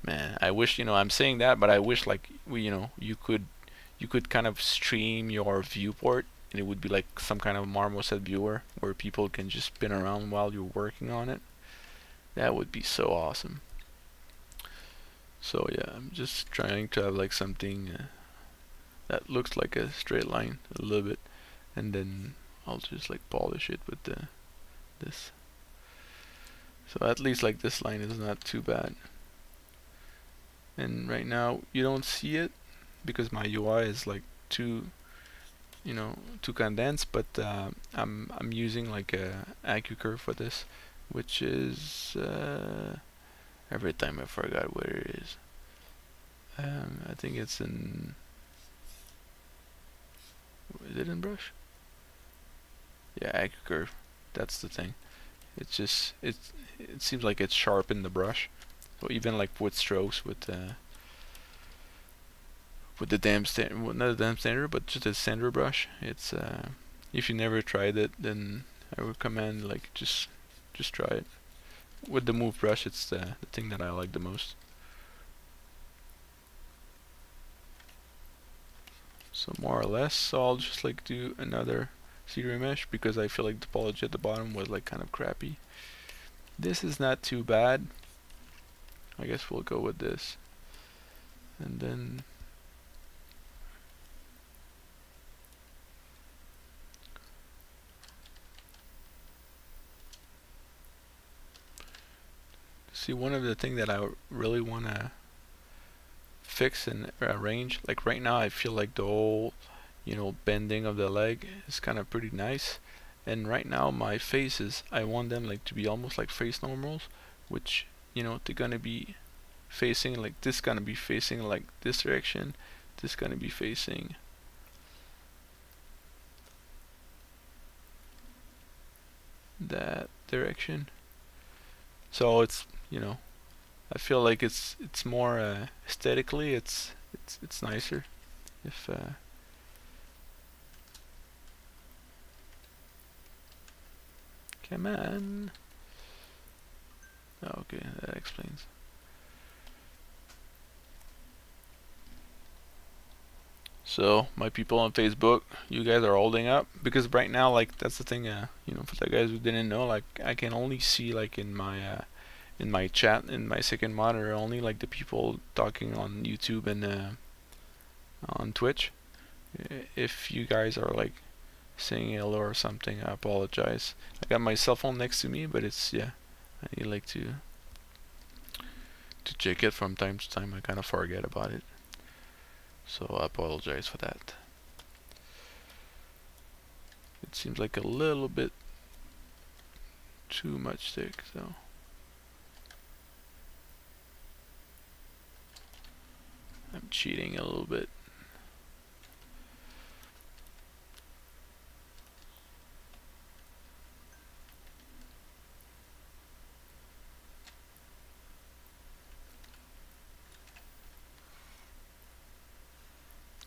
man, I wish, you know, I'm saying that, but I wish like we, you know, you could kind of stream your viewport, and it would be like some kind of marmoset viewer where people can just spin around while you're working on it. That would be so awesome. So yeah, I'm just trying to have like something that looks like a straight line a little bit, and then I'll just like polish it with this. So at least like this line is not too bad. And right now you don't see it because my UI is like too, you know, too condensed, but I'm using like a AccuCurve for this, which is every time I forgot where it is. I think it's in, is it in Brush? Yeah, AccuCurve. That's the thing. It's just it seems like it's sharp in the brush. So even like with strokes, with the damn standard, well, not the damn standard, but just a standard brush. It's if you never tried it, then I recommend like just try it. With the move brush, it's the thing that I like the most. So more or less, so I'll just like do another cedar mesh because I feel like the topology at the bottom was like kind of crappy. This is not too bad. I guess we'll go with this, and then see, one of the things that I really want to fix and arrange, like right now I feel like the whole, you know, bending of the leg is kind of pretty nice, and right now my faces, I want them like to be almost like face normals, which, you know, they're gonna be facing like this, gonna be facing like this direction, this gonna be facing that direction. So it's, you know, I feel like it's more aesthetically it's nicer if come on. Oh, okay, that explains. So my people on Facebook, you guys are holding up, because right now, like, that's the thing, you know, for the guys who didn't know, like, I can only see like in my chat, in my second monitor, only like the people talking on YouTube and on Twitch. If you guys are like saying hello or something, I apologize. I got my cell phone next to me, but it's, yeah, I need like to check it from time to time. I kind of forget about it, so I apologize for that. It seems like a little bit too much thick, so I'm cheating a little bit.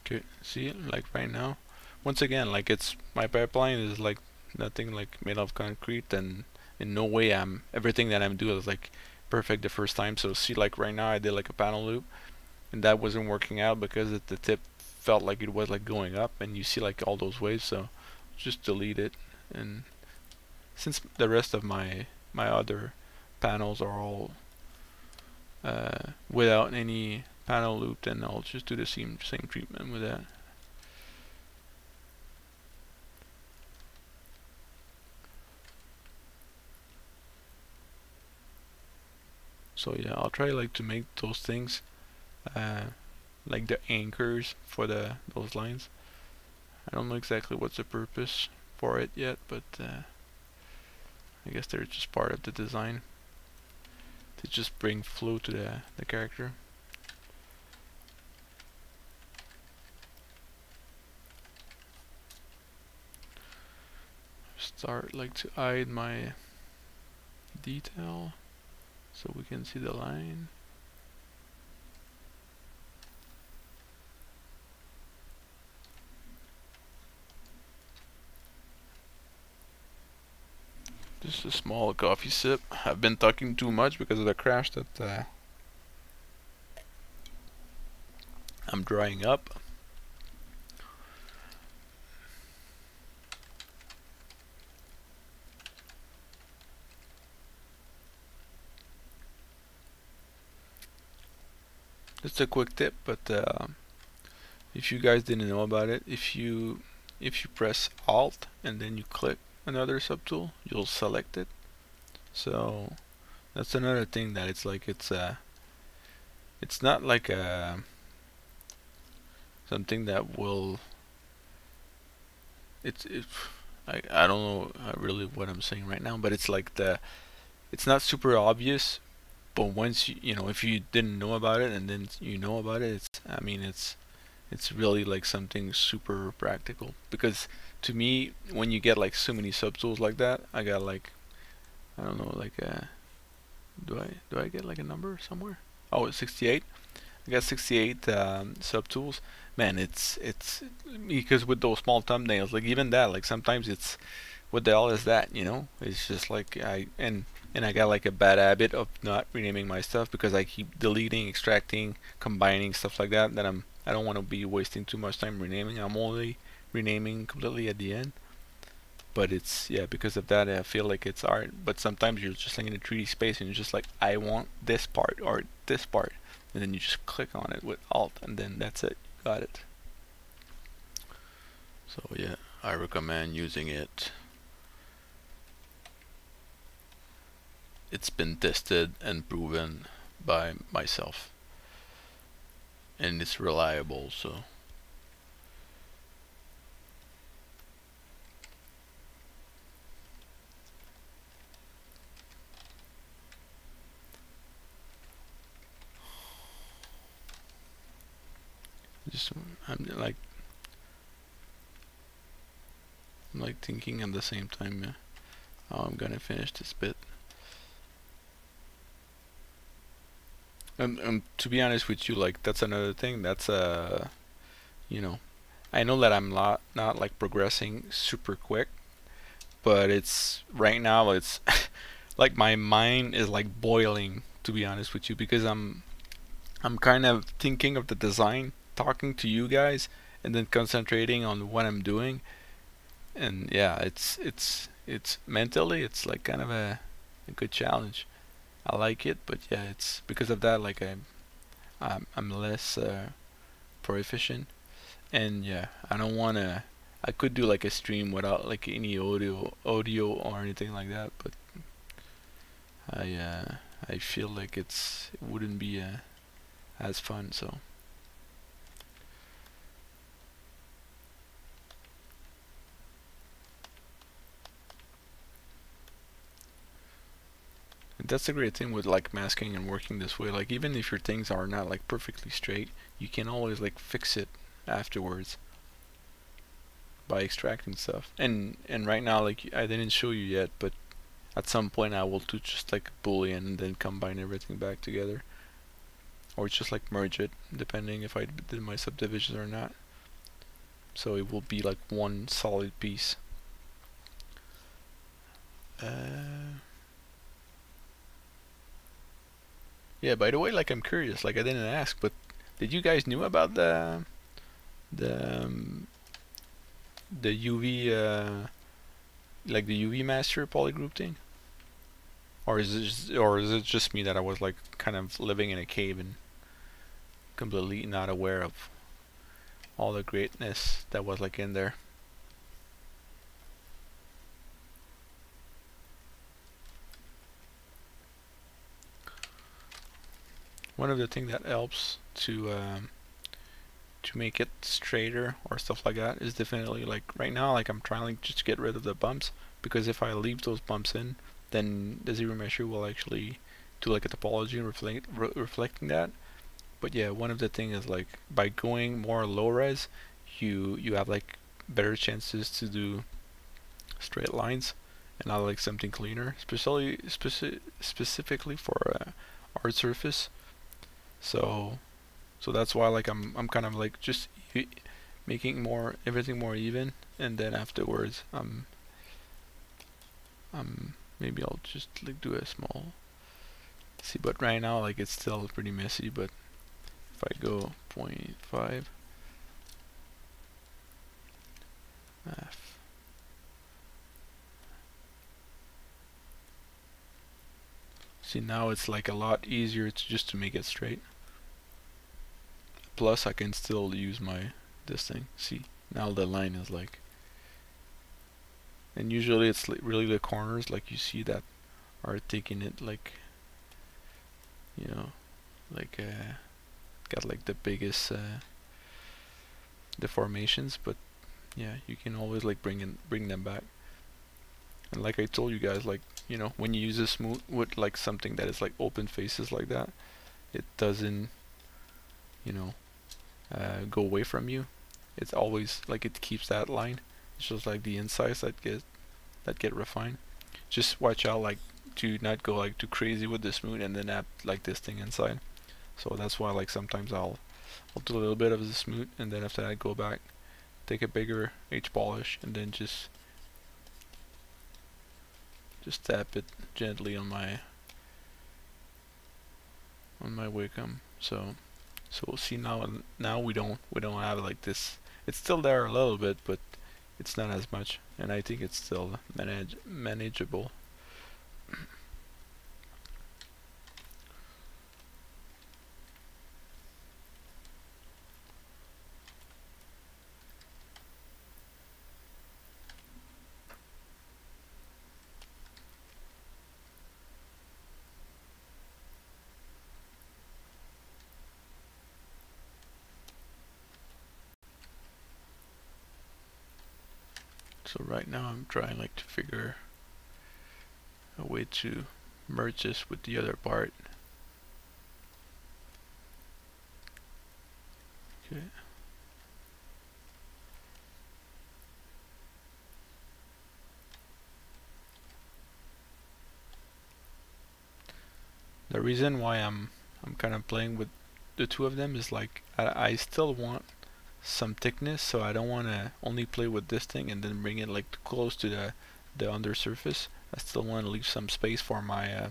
Okay, see, like right now, once again, like it's my pipeline is like nothing like made of concrete, and in no way I'm everything that I'm doing is like perfect the first time. So see, like right now I did like a panel loop, and that wasn't working out because the tip felt like it was like going up, and you see like all those waves. So just delete it, and since the rest of my other panels are all without any panel loop, then I'll just do the same treatment with that. So yeah, I'll try like to make those things uh, like the anchors for those lines. I don't know exactly what's the purpose for it yet, but I guess they're just part of the design to just bring flow to the character. Start like to hide my detail so we can see the line. Just a small coffee sip. I've been talking too much because of the crash that I'm drying up. Just a quick tip, but if you guys didn't know about it, if you press Alt and then you click another subtool, you'll select it. So that's another thing that it's like it's not like something that will I don't know really what I'm saying right now, but it's like it's not super obvious, but once you know, if you didn't know about it and then you know about it, I mean it's really like something super practical, because to me when you get like so many subtools like that, I got like I don't know, like do I get like a number somewhere? Oh, it's 68. I got 68 subtools. Man, it's because with those small thumbnails, like even that, like sometimes it's what the hell is that? You know, it's just like and I got like a bad habit of not renaming my stuff because I keep deleting, extracting, combining stuff like that. That I don't want to be wasting too much time renaming. I'm only renaming completely at the end. But it's yeah, because of that I feel like it's art. But sometimes you're just like in a 3D space and you're just like I want this part or this part, and then you just click on it with Alt and then that's it. You got it. So yeah, I recommend using it. It's been tested and proven by myself, and it's reliable. So just I'm like thinking at the same time how I'm gonna finish this bit. And to be honest with you, like that's another thing. That's you know, I know that I'm not like progressing super quick, but it's right now it's like my mind is like boiling, to be honest with you, because I'm kind of thinking of the design, talking to you guys, and then concentrating on what I'm doing. And yeah, it's mentally it's like kind of a good challenge. I like it, but yeah, it's because of that like I'm less proficient, and yeah, I don't wanna. I could do like a stream without like any audio or anything like that, but I feel like it wouldn't be as fun. So and that's the great thing with like masking and working this way. Like even if your things are not like perfectly straight, you can always like fix it afterwards by extracting stuff. And right now, like I didn't show you yet, but at some point I will do just like a boolean and then combine everything back together, or just like merge it depending if I did my subdivisions or not. so it will be like one solid piece. Yeah, by the way, like I'm curious, like I didn't ask, but did you guys knew about the um, the UV like the UV master polygroup thing? Or is it just me that I was like kind of living in a cave and completely not aware of all the greatness that was like in there? One of the things that helps to make it straighter or stuff like that is definitely like right now, like I'm trying like just to get rid of the bumps, because if I leave those bumps in, then the ZBrush will actually do like a topology and reflecting that. But yeah, one of the things is like by going more low res, you have like better chances to do straight lines and not like something cleaner, specifically for art surface. So that's why like I'm kind of like just making more everything more even, and then afterwards maybe I'll just like do a small see. But right now like it's still pretty messy. But if I go 0.5 F, see now it's like a lot easier to just to make it straight. Plus I can still use my this thing. See, now the line is like, and usually it's like really the corners like you see that are taking it like, you know, like got like the biggest deformations. But yeah, you can always like bring them back. And like I told you guys, like, you know, when you use a smooth with like something that is like open faces like that, it doesn't, you know, go away from you. It's always like it keeps that line. It's just like the insides that get refined. Just watch out like to not go like too crazy with the smooth and then add like this thing inside. So that's why like sometimes I'll do a little bit of the smooth, and then after that go back, take a bigger H polish, and then just tap it gently on my Wacom. So we'll see now we don't have like this. It's still there a little bit, but it's not as much, and I think it's still manageable. So right now I'm trying like to figure a way to merge this with the other part. Okay. The reason why I'm kind of playing with the two of them is like I still want some thickness, so I don't want to only play with this thing and then bring it like close to the under surface. I still want to leave some space for my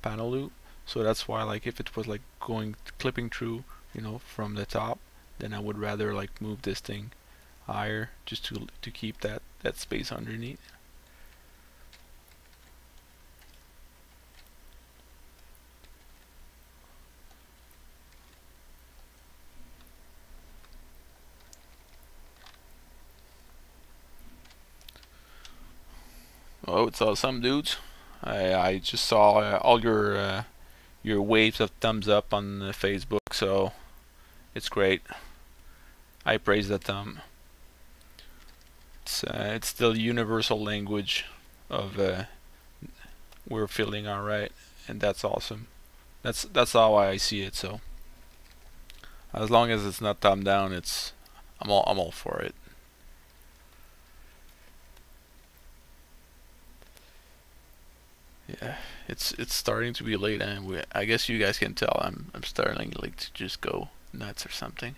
panel loop. So that's why like if it was like clipping through, you know, from the top, then I would rather like move this thing higher just to keep that space underneath. Oh, it's awesome, dudes. I just saw all your waves of thumbs up on Facebook, so it's great. I praise the thumb. It's still universal language of we're feeling alright, and that's awesome. That's how I see it. So as long as it's not thumb down, I'm all for it. Yeah, it's starting to be late, and I guess you guys can tell I'm starting like to just go nuts or something.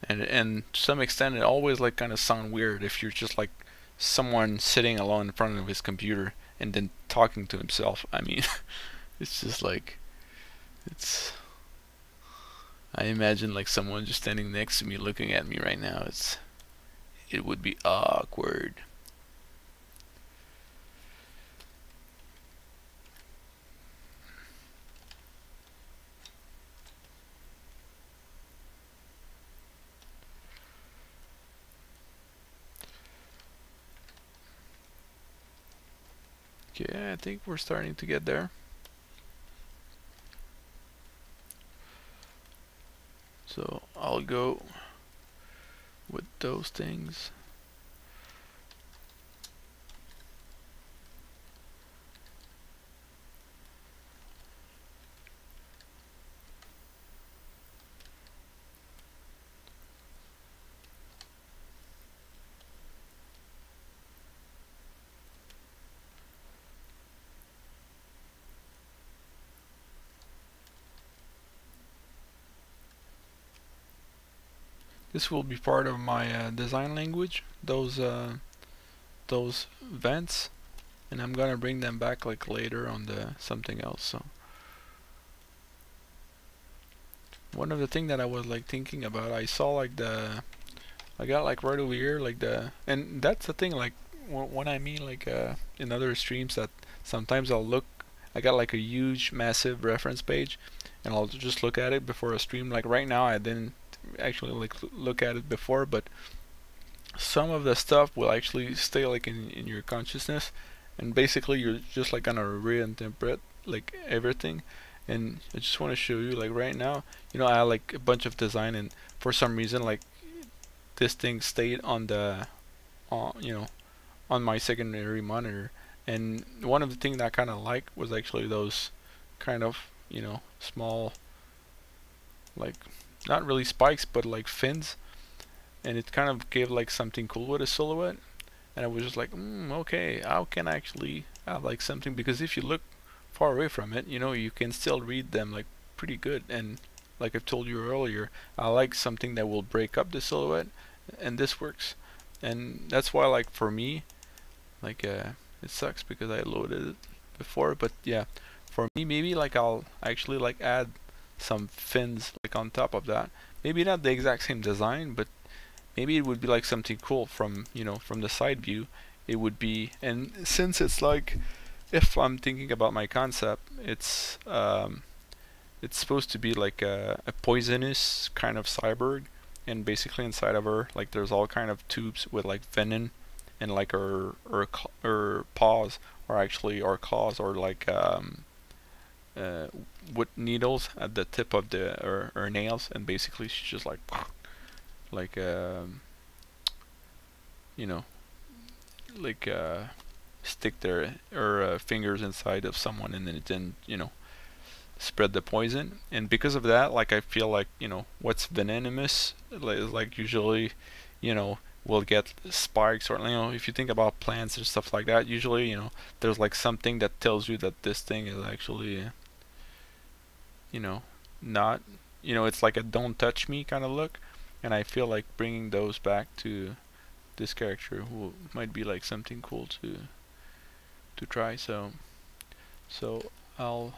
and to some extent it always like kind of sound weird if you're just like someone sitting alone in front of his computer and then talking to himself. I mean, it's just like it's. I imagine like someone just standing next to me looking at me right now. It would be awkward. Okay, I think we're starting to get there. So I'll go with those things. This will be part of my design language, those vents, and I'm gonna bring them back like later on the something else. So one of the things that I was like thinking about, I saw like I got like right over here like and that's the thing, like when I mean like in other streams that sometimes I'll look, I got like a huge massive reference page and I'll just look at it before a stream. Like right now I didn't actually like look at it before, but some of the stuff will actually stay like in your consciousness, and basically you're just like gonna reinterpret like everything. And I just want to show you like right now, you know, I have like a bunch of design, and for some reason like this thing stayed on the you know, on my secondary monitor. And one of the things that I kind of like was actually those kind of, you know, small, like not really spikes but like fins, and it kind of gave like something cool with a silhouette. And I was just like, okay, how can I actually have like something, because if you look far away from it, you know, you can still read them like pretty good. And like I've told you earlier, I like something that will break up the silhouette, and this works. And that's why like for me, like it sucks because I loaded it before, but yeah, for me maybe like I'll actually like add some fins like on top of that. Maybe not the exact same design, but maybe it would be like something cool from, you know, from the side view. It would be, and since it's like, if I'm thinking about my concept, it's supposed to be like a poisonous kind of cyborg, and basically inside of her like there's all kind of tubes with like venom, and like her paws are actually, or claws, or like wood needles at the tip of her nails, and basically she's just like you know, like stick her fingers inside of someone, and then you know, spread the poison. And because of that, like I feel like, you know, what's venomous like usually, you know, will get spikes, or you know, if you think about plants and stuff like that, usually, you know, there's like something that tells you that this thing is actually you know, not, you know, it's like a don't touch me kind of look. And I feel like bringing those back to this character who might be like something cool to try. So I'll,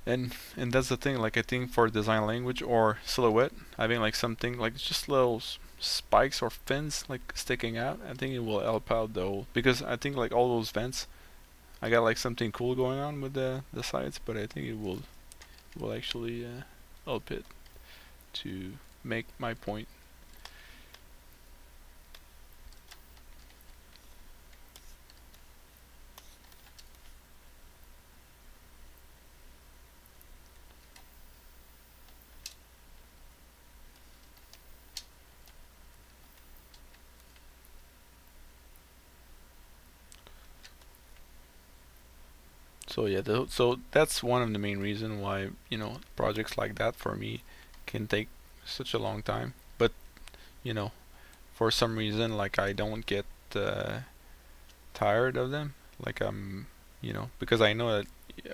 and that's the thing, like I think for design language or silhouette, having like something like just little spikes or fins like sticking out, I think it will help out though, because I think like all those vents, I got like something cool going on with the sides, but I think it will actually help it to make my point. So yeah, so that's one of the main reasons why, you know, projects like that for me can take such a long time. But you know, for some reason, like I don't get tired of them. Like I'm, you know, because I know that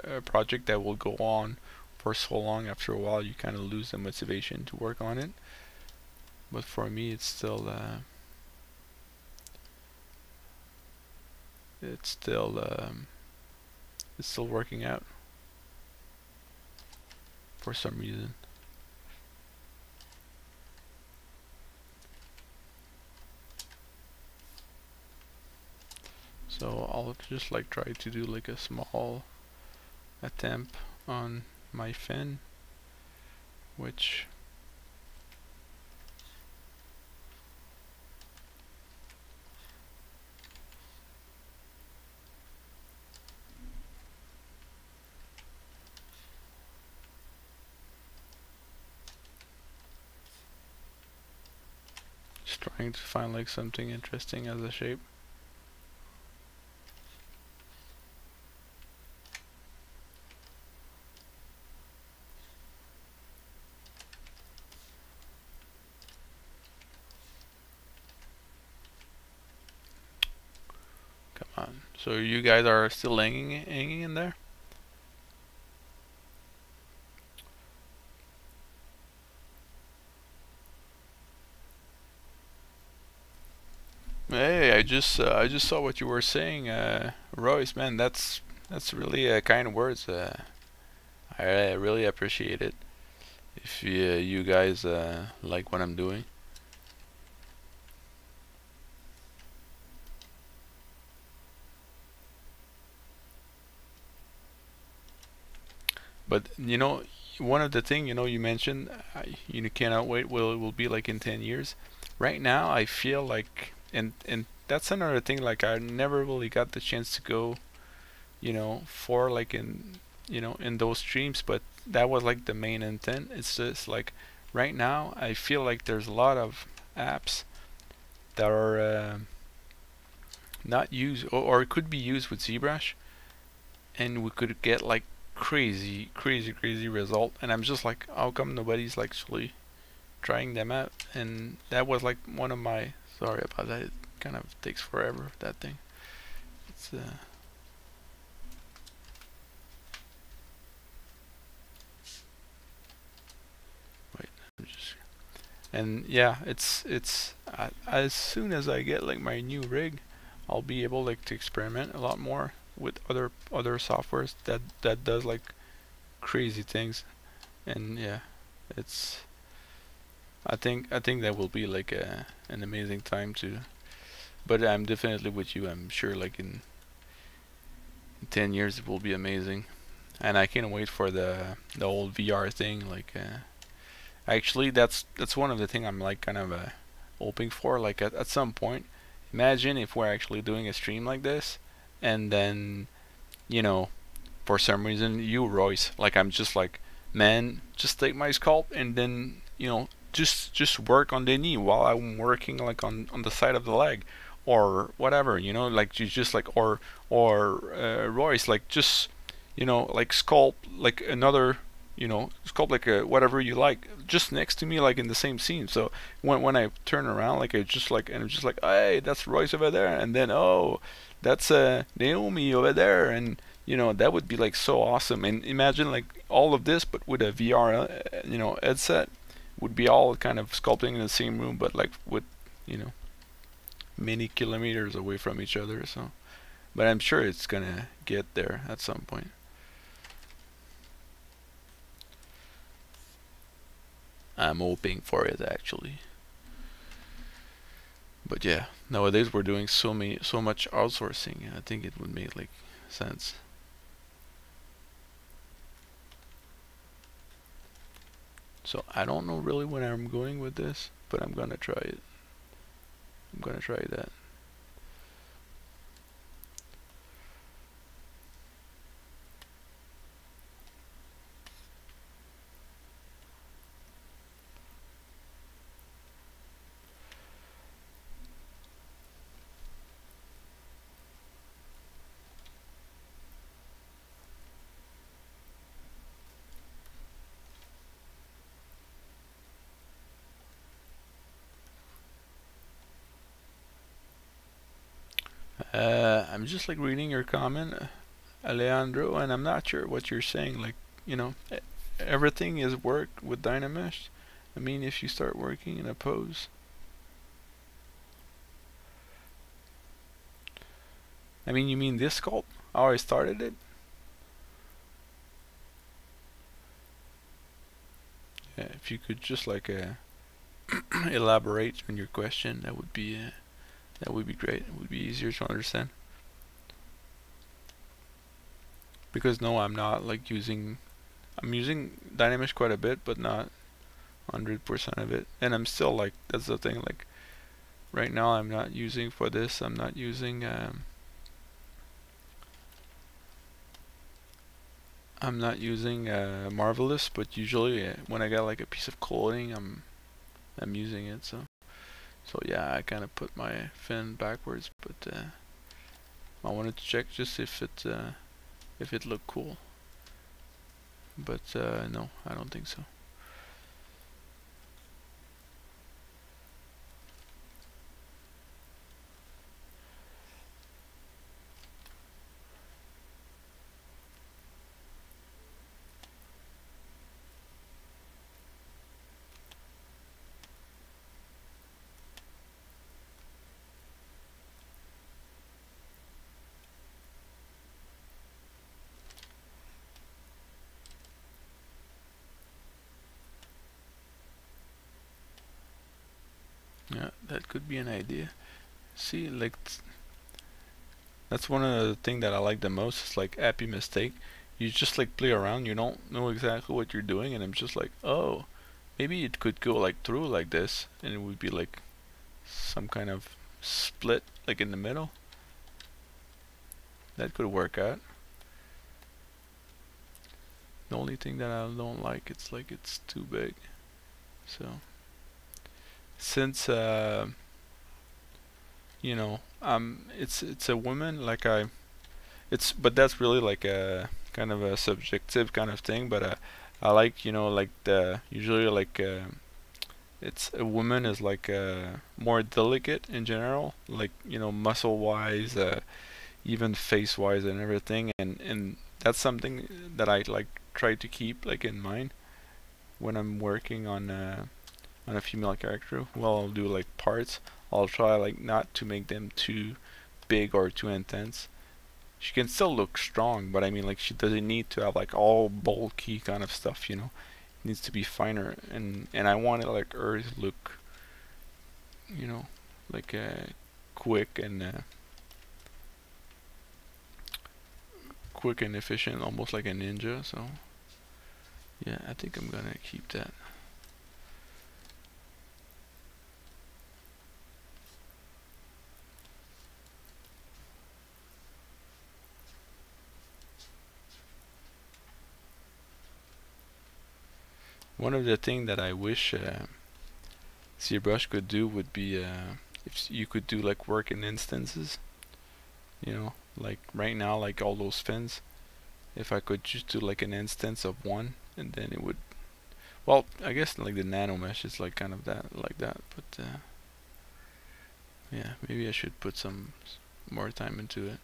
a project that will go on for so long, after a while you kind of lose the motivation to work on it. But for me, it's still it's still working out for some reason. So I'll just like try to do like a small attempt on my fin, which just trying to find like something interesting as a shape. Come on. So you guys are still hanging in there? Hey, I just saw what you were saying, Royce. Man, that's really kind words. I really appreciate it. If you guys like what I'm doing. But you know, one of the thing you mentioned, you cannot wait. Well, it will be like in 10 years. Right now, I feel like, and that's another thing. Like I never really got the chance to go, for like in those streams. But that was like the main intent. It's just like right now, I feel like there's a lot of apps that are not used, or it could be used with ZBrush, and we could get like crazy result. And I'm just like, how come nobody's like actually trying them out? And that was like one of my, sorry about that, it kind of takes forever, that thing. It's wait, I'm just, and yeah, it's as soon as I get like my new rig, I'll be able like to experiment a lot more with other softwares that does like crazy things. And yeah, it's I think that will be like an amazing time to, but I'm definitely with you. I'm sure like in 10 years it will be amazing, and I can't wait for the old VR thing. Like actually that's one of the thing I'm like kind of hoping for, like at some point. Imagine if we're actually doing a stream like this, and then for some reason you, Royce, like I'm just like, man, just take my sculpt and then just work on the knee while I'm working like on the side of the leg or whatever, like you just like, or Royce, like just like sculpt like another, sculpt like a whatever you like just next to me, like in the same scene. So when I turn around, like I just like, and I'm just like, hey, that's Royce over there, and then oh, that's Naomi over there, and that would be like so awesome. And imagine like all of this but with a VR headset, would be all kind of sculpting in the same room, but like with many kilometers away from each other. So but I'm sure it's gonna get there at some point. I'm hoping for it actually. But yeah, nowadays we're doing so much outsourcing. I think it would make like sense. So I don't know really where I'm going with this, but I'm gonna try it. I'm gonna try that. I'm just like reading your comment, Alejandro, and I'm not sure what you're saying. Like, everything is worked with Dynamesh. I mean, if you start working in a pose, I mean, you mean this sculpt? How I started it? Yeah, if you could just like elaborate on your question, that would be great. It would be easier to understand. Because no, I'm not like using. I'm using Dynamesh quite a bit, but not 100% of it. And I'm still like, that's the thing. Like right now, I'm not using for this. I'm not using. I'm not using Marvelous, but usually when I got like a piece of clothing, I'm using it. So yeah, I kind of put my fin backwards, but I wanted to check just if it looked cool. But no, I don't think so. Yeah, that could be an idea. See, like that's one of the things that I like the most. It's like happy mistake. You just like play around. You don't know exactly what you're doing, and I'm just like, oh, maybe it could go like through like this, and it would be like some kind of split like in the middle. That could work out. The only thing that I don't like, it's like it's too big. So since you know, it's a woman, like but that's really like a kind of a subjective kind of thing. But I like, you know, like the usually like it's a woman is like more delicate in general, like, you know, muscle wise, even face wise and everything, and that's something that I like try to keep like in mind when I'm working on a female character. Well, I'll do like parts. I'll try like not to make them too big or too intense. She can still look strong, but I mean, like, she doesn't need to have like all bulky kind of stuff, you know. It needs to be finer, and I want it like her to look, you know, like quick and quick and efficient, almost like a ninja. So yeah, I think I'm gonna keep that. One of the things that I wish ZBrush could do would be if you could do like work in instances, you know, like right now, like all those fins. If I could just do like an instance of one, and then it would. Well, I guess like the nano mesh is like kind of that, like that, but yeah, maybe I should put some more time into it.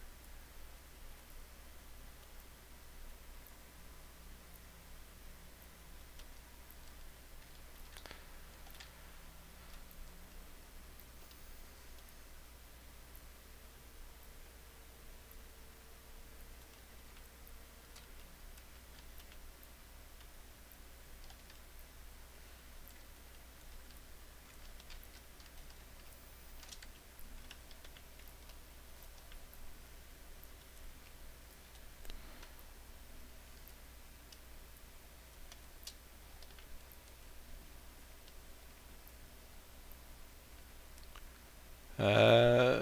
Uh,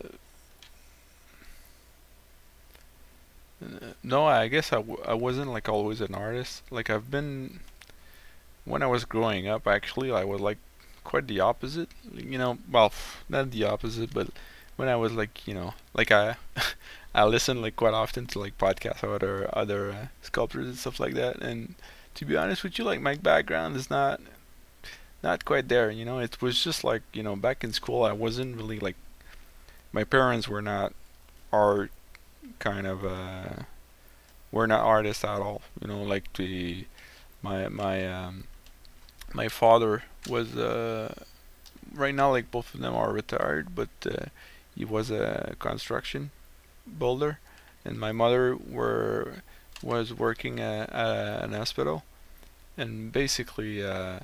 no, I guess I wasn't like always an artist. Like I've been when I was growing up. Actually, I was like quite the opposite. You know, well, not the opposite, but when I was like, you know, like I I listen like quite often to like podcasts or other sculptors and stuff like that. And to be honest with you, like my background is not quite there. You know, it was just like, you know, back in school, I wasn't really like, my parents were not art kind of were not artists at all. You know, like My my father was right now, like both of them are retired, but he was a construction builder, and my mother were was working at an hospital. And basically, I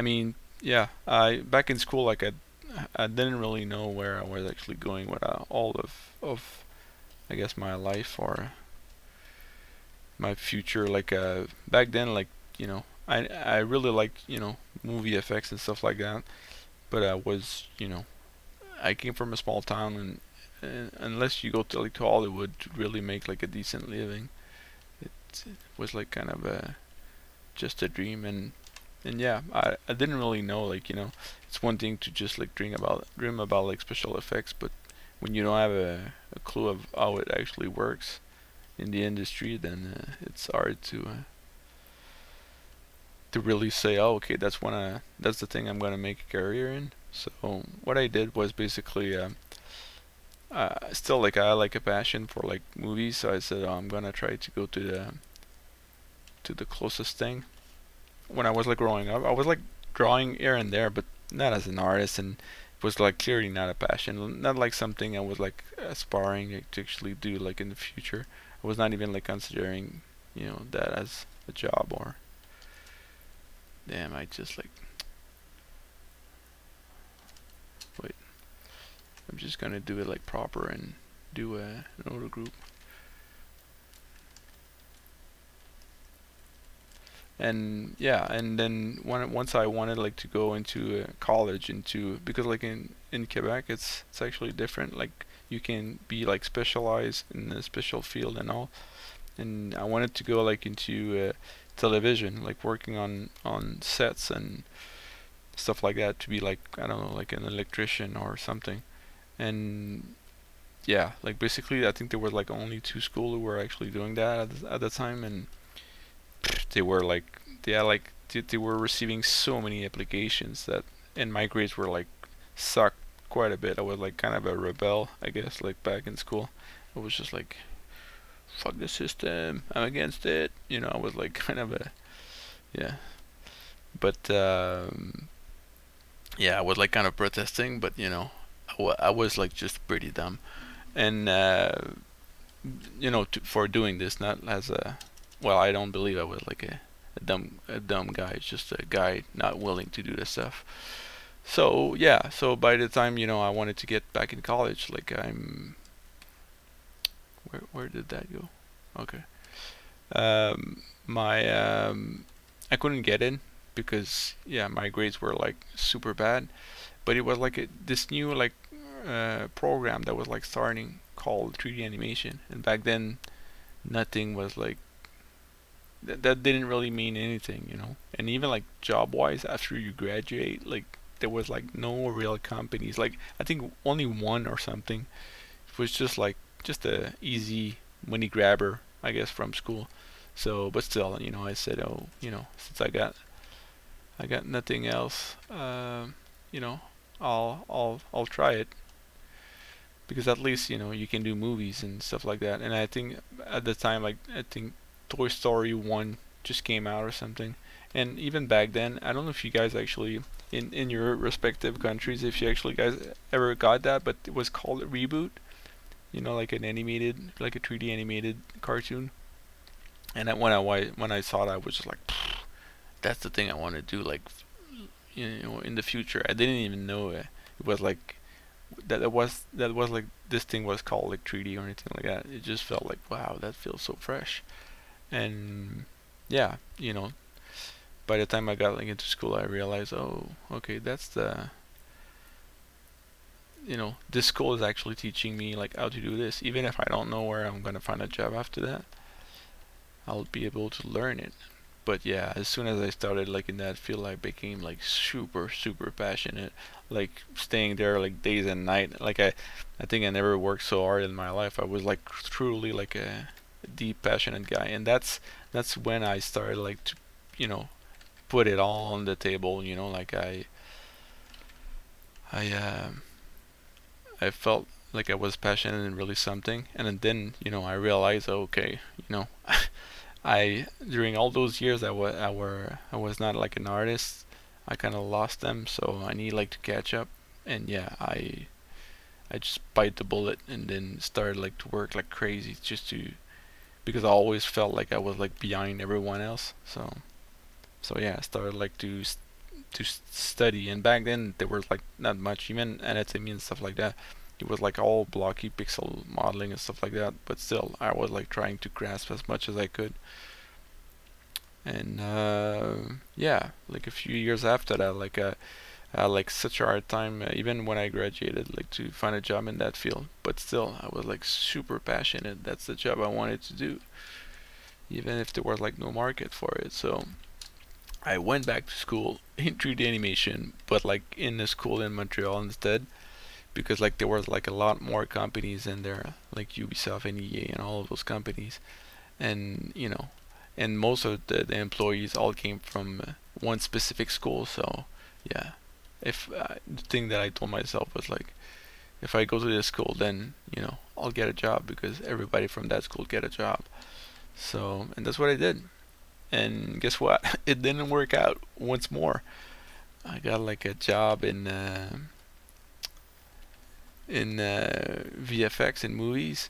mean, yeah, I back in school, like I didn't really know where I was actually going with all of I guess my life or my future. Like back then, like I really like movie effects and stuff like that. But I was I came from a small town, and unless you go to like to Hollywood to really make like a decent living, it was like kind of a just a dream. And yeah, I didn't really know, like it's one thing to just like dream about like special effects, but when you don't have a clue of how it actually works in the industry, then it's hard to really say, oh, okay, that's the thing I'm gonna make a career in. So what I did was basically still like I like a passion for like movies, so I said, oh, I'm gonna try to go to the closest thing. When I was like growing up, I was like drawing here and there, but not as an artist, and it was like clearly not a passion, not like something I was like aspiring like, to actually do like in the future. I was not even like considering that as a job. Or damn, I just like wait, I'm just gonna do it like proper and do an auto group. And yeah, and then once I wanted like to go into college, into because like in Quebec it's actually different. Like you can be like specialized in a special field and all. And I wanted to go like into television, like working on sets and stuff like that, to be like, I don't know, like an electrician or something. And yeah, like basically I think there were like only two schools who were actually doing that at the time. And they were like they were receiving so many applications that, and my grades were like sucked quite a bit. I was like kind of a rebel, I guess, like back in school. I was just like, fuck the system, I'm against it. I was like kind of a, yeah. But yeah, I was like kind of protesting, but I was like just pretty dumb. And for doing this, not as a, well, I don't believe I was like a dumb guy. It's just a guy not willing to do this stuff. So yeah, so by the time I wanted to get back in college, like where did that go? Okay. My I couldn't get in because yeah, my grades were like super bad. But it was like this new like program that was like starting, called 3D animation, and back then nothing was like that didn't really mean anything. And even like job wise, after you graduate, like there was like no real companies. Like I think only one or something. It was just like just a easy money grabber, I guess, from school. So, but still, I said, oh, since I got nothing else, you know, I'll try it, because at least you can do movies and stuff like that. And I think at the time, like I think Toy Story 1 just came out or something. And even back then, I don't know if you guys actually in your respective countries, if you actually guys ever got that, but it was called Reboot. Like an animated, like a 3D animated cartoon. And when I saw that, I was just like, that's the thing I want to do. Like, in the future, I didn't even know it was like that was like this thing was called like 3D or anything like that. It just felt like, wow, that feels so fresh. And yeah, by the time I got like into school, I realized, oh, okay, that's the this school is actually teaching me like how to do this. Even if I don't know where I'm gonna find a job after that, I'll be able to learn it. But yeah, as soon as I started like in that field, I became like super super passionate, like staying there like days and night. Like I think I never worked so hard in my life. I was like truly like a deep passionate guy. And that's when I started like to you know put it all on the table. Like I I felt like I was passionate in really something. And then I realized, okay, I during all those years I was not like an artist. I kind of lost them, so I need like to catch up. And yeah, I just bite the bullet and then started like to work like crazy just to, because I always felt like I was like behind everyone else. So yeah, I started like to study. And back then there was like not much, even anatomy and stuff like that. It was like all blocky pixel modeling and stuff like that. But still, I was like trying to grasp as much as I could. And yeah, like a few years after that, like I had like such a hard time, even when I graduated, like to find a job in that field. But still, I was like super passionate. That's the job I wanted to do, even if there was like no market for it. So I went back to school in 3D animation, but like in a school in Montreal instead, because like there was like a lot more companies in there, like Ubisoft and EA and all of those companies, and and most of the employees all came from one specific school. So yeah, if the thing that I told myself was like, if I go to this school, then I'll get a job because everybody from that school get a job. So, and that's what I did. And guess what? It didn't work out once more. I got like a job in VFX in movies.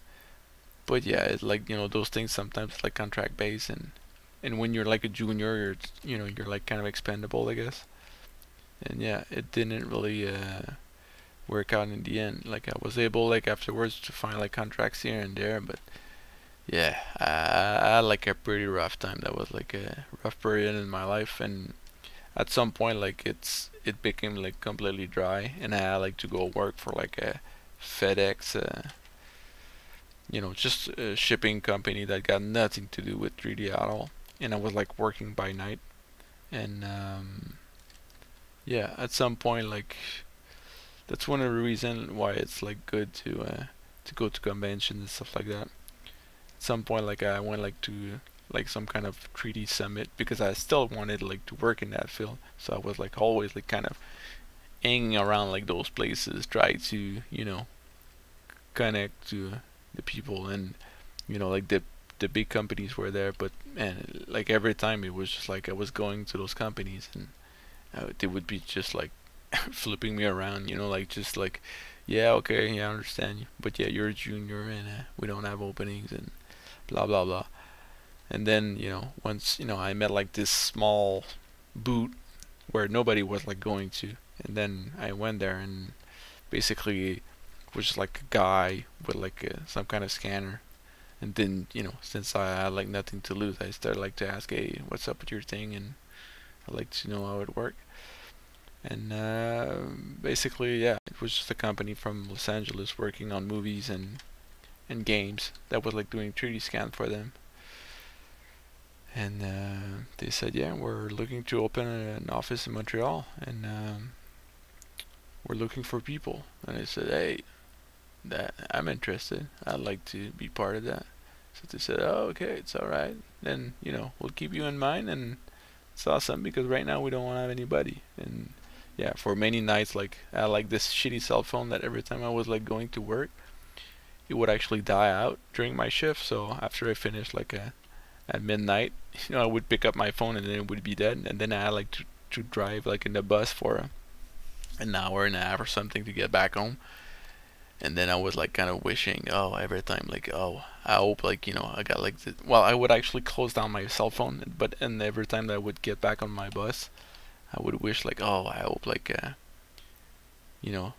But yeah, it's like those things sometimes like contract based, and when you're like a junior, you're like kind of expendable, I guess. And yeah, it didn't really work out in the end. Like I was able like afterwards to find like contracts here and there, but yeah, I had like a pretty rough time. That was like a rough period in my life, and at some point like it became like completely dry, and I had like to go work for like a FedEx, just a shipping company that got nothing to do with 3D at all. And I was like working by night, and yeah, at some point like that's one of the reasons why it's like good to go to conventions and stuff like that. At some point like I went like to like some kind of 3D summit because I still wanted like to work in that field. So I was like always like kind of hanging around like those places, try to connect to the people, and like the big companies were there. But man, like every time it was just like I was going to those companies, and they would be just like flipping me around, like just like, yeah, okay, yeah, I understand you, but yeah, you're a junior, and we don't have openings, and blah blah blah. And then once I met like this small booth where nobody was like going to, and then I went there, and basically was just like a guy with like some kind of scanner. And then since I had like nothing to lose, I started like to ask, hey, what's up with your thing, and I'd like to know how it worked. And basically, yeah, it was just a company from Los Angeles working on movies and games that was like doing 3D scan for them. And they said, yeah, we're looking to open an office in Montreal, and we're looking for people. And I said, hey, that I'm interested. I'd like to be part of that. So they said, oh, okay, it's all right. Then we'll keep you in mind, and it's awesome because right now we don't want to have anybody. And yeah, for many nights, like I had like this shitty cell phone that every time I was like going to work, it would actually die out during my shift. So after I finished like at midnight, I would pick up my phone and then it would be dead. And then I had like to drive like in the bus for an hour and a half or something to get back home. And then I was like kind of wishing, oh, every time like, oh, I hope like I got like well, I would actually close down my cell phone, but and every time that I would get back on my bus, I would wish like, oh, I hope like you know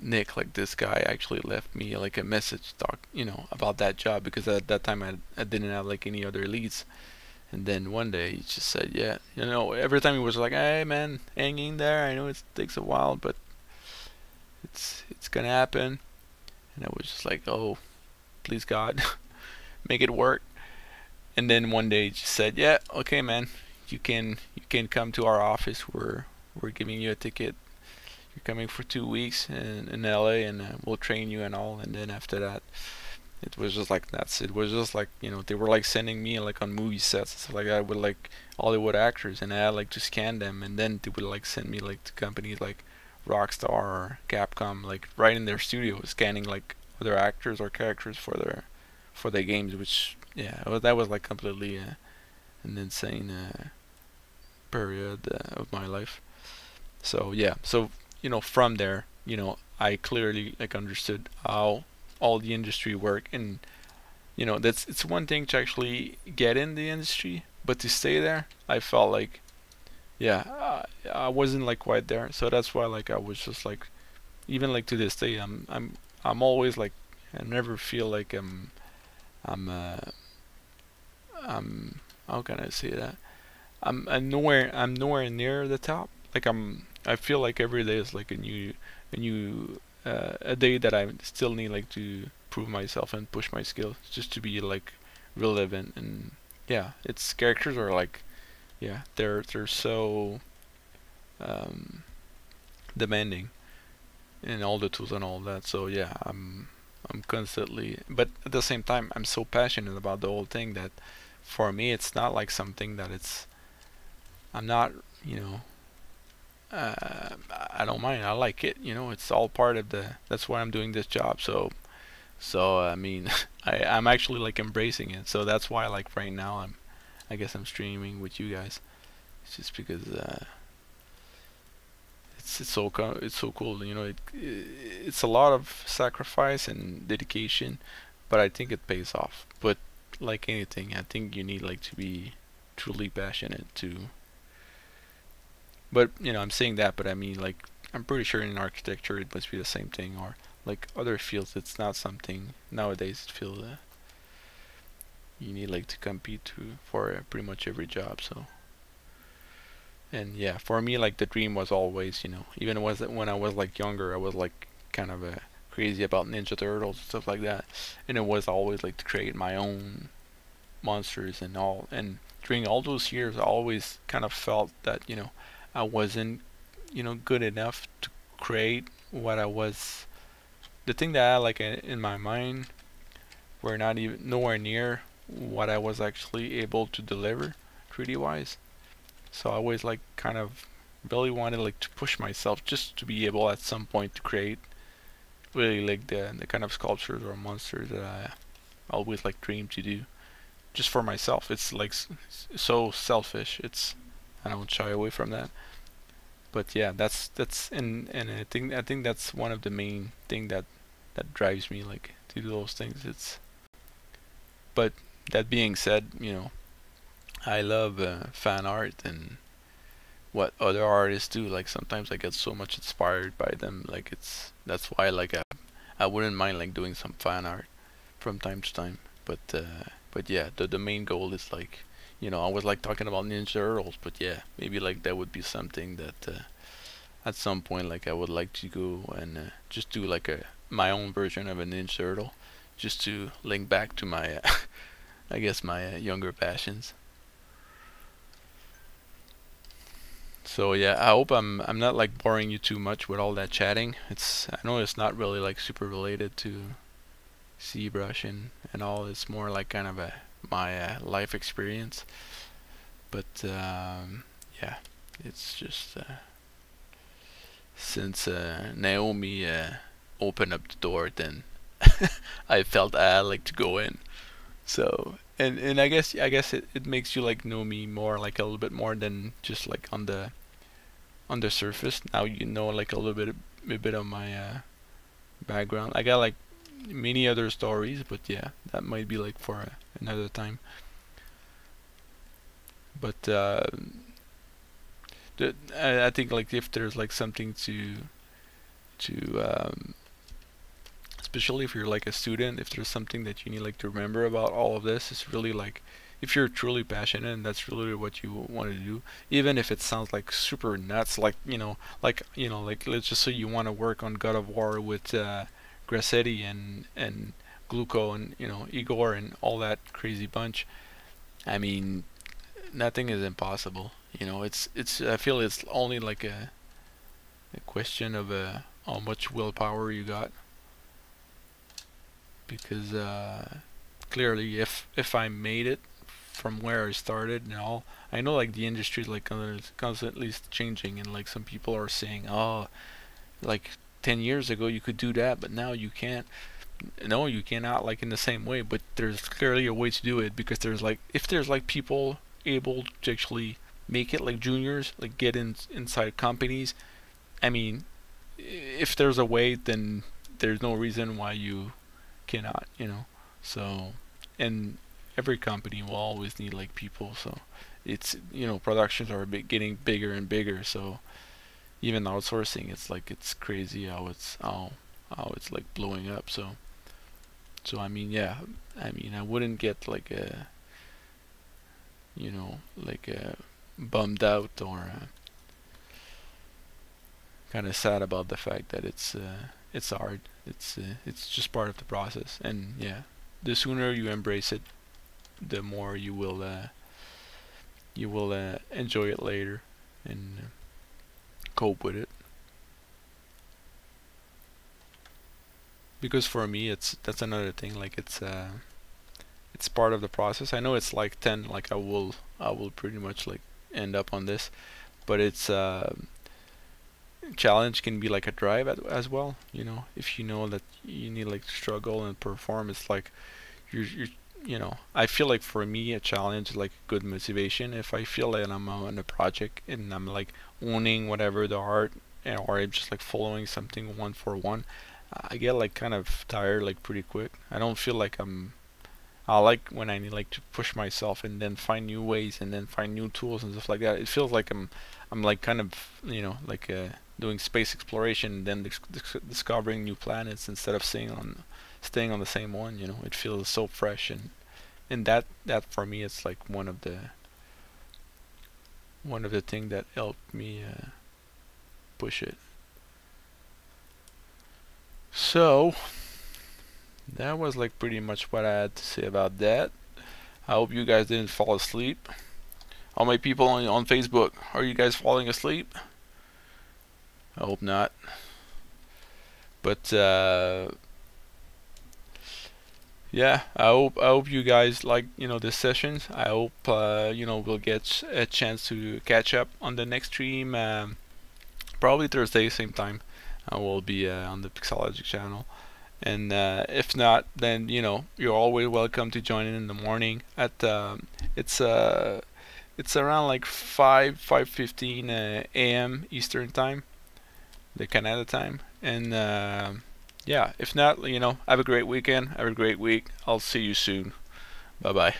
Nick, like this guy actually left me like a message talk about that job, because at that time I didn't have like any other leads. And then one day he just said, yeah, every time he was like, hey man, hang in there, I know it takes a while, but it's gonna happen. And I was just like, oh, please God, make it work. And then one day he just said, yeah, okay man, you can come to our office. We're giving you a ticket. You're coming for 2 weeks in LA, and we'll train you and all. And then after that, it was just like that's it was just like they were like sending me like on movie sets and stuff like that with like Hollywood actors, and I had like to scan them, and then they would like send me like to companies like Rockstar or Capcom, like right in their studio, scanning like other actors or characters for their games, which yeah, well, that was like completely an insane period of my life. So yeah, so from there, I clearly like understood how all the industry work, and that's it's one thing to actually get in the industry, but to stay there, I felt like yeah, I wasn't like quite there. So that's why like I was just like even like to this day, I'm always like I never feel like I'm I'm how can I say that? I'm nowhere near the top. Like I feel like every day is like a day that I still need like to prove myself and push my skills just to be like relevant. And yeah, its characters are like yeah, they're so um, demanding in all the tools and all that. So yeah, I'm constantly, but at the same time, I'm so passionate about the whole thing that for me, it's not like something that I'm not, you know, I don't mind. I like it. It's all part of the. That's why I'm doing this job. So I mean, I'm actually like embracing it. So that's why like right now I guess I'm streaming with you guys. It's just because it's so cool. It's a lot of sacrifice and dedication, but I think it pays off. But like anything, I think you need like to be truly passionate to. But I'm saying that, but I mean like I'm pretty sure in architecture it must be the same thing, or like other fields. It's not something nowadays. It feels you need like to compete for pretty much every job. So. And yeah, for me, like the dream was always, even was when I was like younger, I was like kind of crazy about Ninja Turtles and stuff like that, and it was always like to create my own monsters and all. And during all those years, I always kind of felt that I wasn't good enough to create what I was. The thing that I like in my mind were not even nowhere near what I was actually able to deliver 3D wise. So I always like kind of really wanted like to push myself just to be able at some point to create really like the kind of sculptures or monsters that I always like dreamed to do just for myself. It's like so selfish. I don't shy away from that. But yeah, that's and I think that's one of the main thing that drives me like to do those things. But that being said, I love fan art and what other artists do. Like sometimes I get so much inspired by them. Like that's why like I wouldn't mind like doing some fan art from time to time. But yeah, the main goal is like I was like talking about Ninja Turtles, but yeah, maybe like that would be something that at some point like I would like to go and just do like my own version of a Ninja Turtle, just to link back to my I guess my younger passions. So yeah, I hope I'm not like boring you too much with all that chatting. I know it's not really like super related to ZBrush and all. It's more like kind of my life experience. But yeah, it's just since Naomi opened up the door, then I felt I had like to go in. So and I guess it makes you like know me more like a little bit more than just like on the surface. Now like a bit of my background. I got like many other stories, but yeah, that might be like for another time. But I think like if there's like something to especially if you're like a student, if there's something that you need like to remember about all of this, it's really like if you're truly passionate and that's really what you want to do, even if it sounds like super nuts, like like let's just say you want to work on God of War with Grassetti and Gluco and Igor and all that crazy bunch. I mean, nothing is impossible. It's I feel it's only like a question of how much willpower you got, because clearly if I made it from where I started and all, I know like the industry is like constantly changing, and like some people are saying, oh, like 10 years ago you could do that but now you can't. no, you cannot like in the same way, but there's clearly a way to do it, because there's like, if there's like people able to actually make it like juniors, like get inside companies, I mean, if there's a way, then there's no reason why you cannot, you know. So, and every company will always need like people, so it's, you know, productions are getting bigger and bigger, so even outsourcing, it's like, it's crazy how it's like blowing up. So I mean, yeah, I mean, I wouldn't get like a, you know, like a bummed out or kind of sad about the fact that it's hard. It's just part of the process, and yeah, the sooner you embrace it, the more you will enjoy it later and cope with it. Because for me, that's another thing. Like it's part of the process. I know it's like 10. Like I will pretty much like end up on this, but it's challenge can be like a drive as well. You know, if you know that you need like struggle and perform, it's like you're you know, I feel like for me a challenge is like good motivation. If I feel like I'm on a project and I'm like owning whatever the art, or I'm just like following something one for one, I get like kind of tired like pretty quick. I don't feel like I like when I need like to push myself and then find new ways and then find new tools and stuff like that. It feels like I'm like kind of, you know, like doing space exploration and then discovering new planets instead of staying on the same one. You know, it feels so fresh, and that for me, it's like one of the thing that helped me push it. So that was like pretty much what I had to say about that. I hope you guys didn't fall asleep. All my people on Facebook, are you guys falling asleep? I hope not. But yeah, I hope you guys like, you know, this sessions. I hope you know, we'll get a chance to catch up on the next stream. Probably Thursday same time. I will be on the Pixology channel. And if not, then, you know, you're always welcome to join in the morning at it's around like 5:15 a.m. Eastern time, the Canada time. And yeah, if not, you know, have a great weekend, have a great week. I'll see you soon. Bye bye.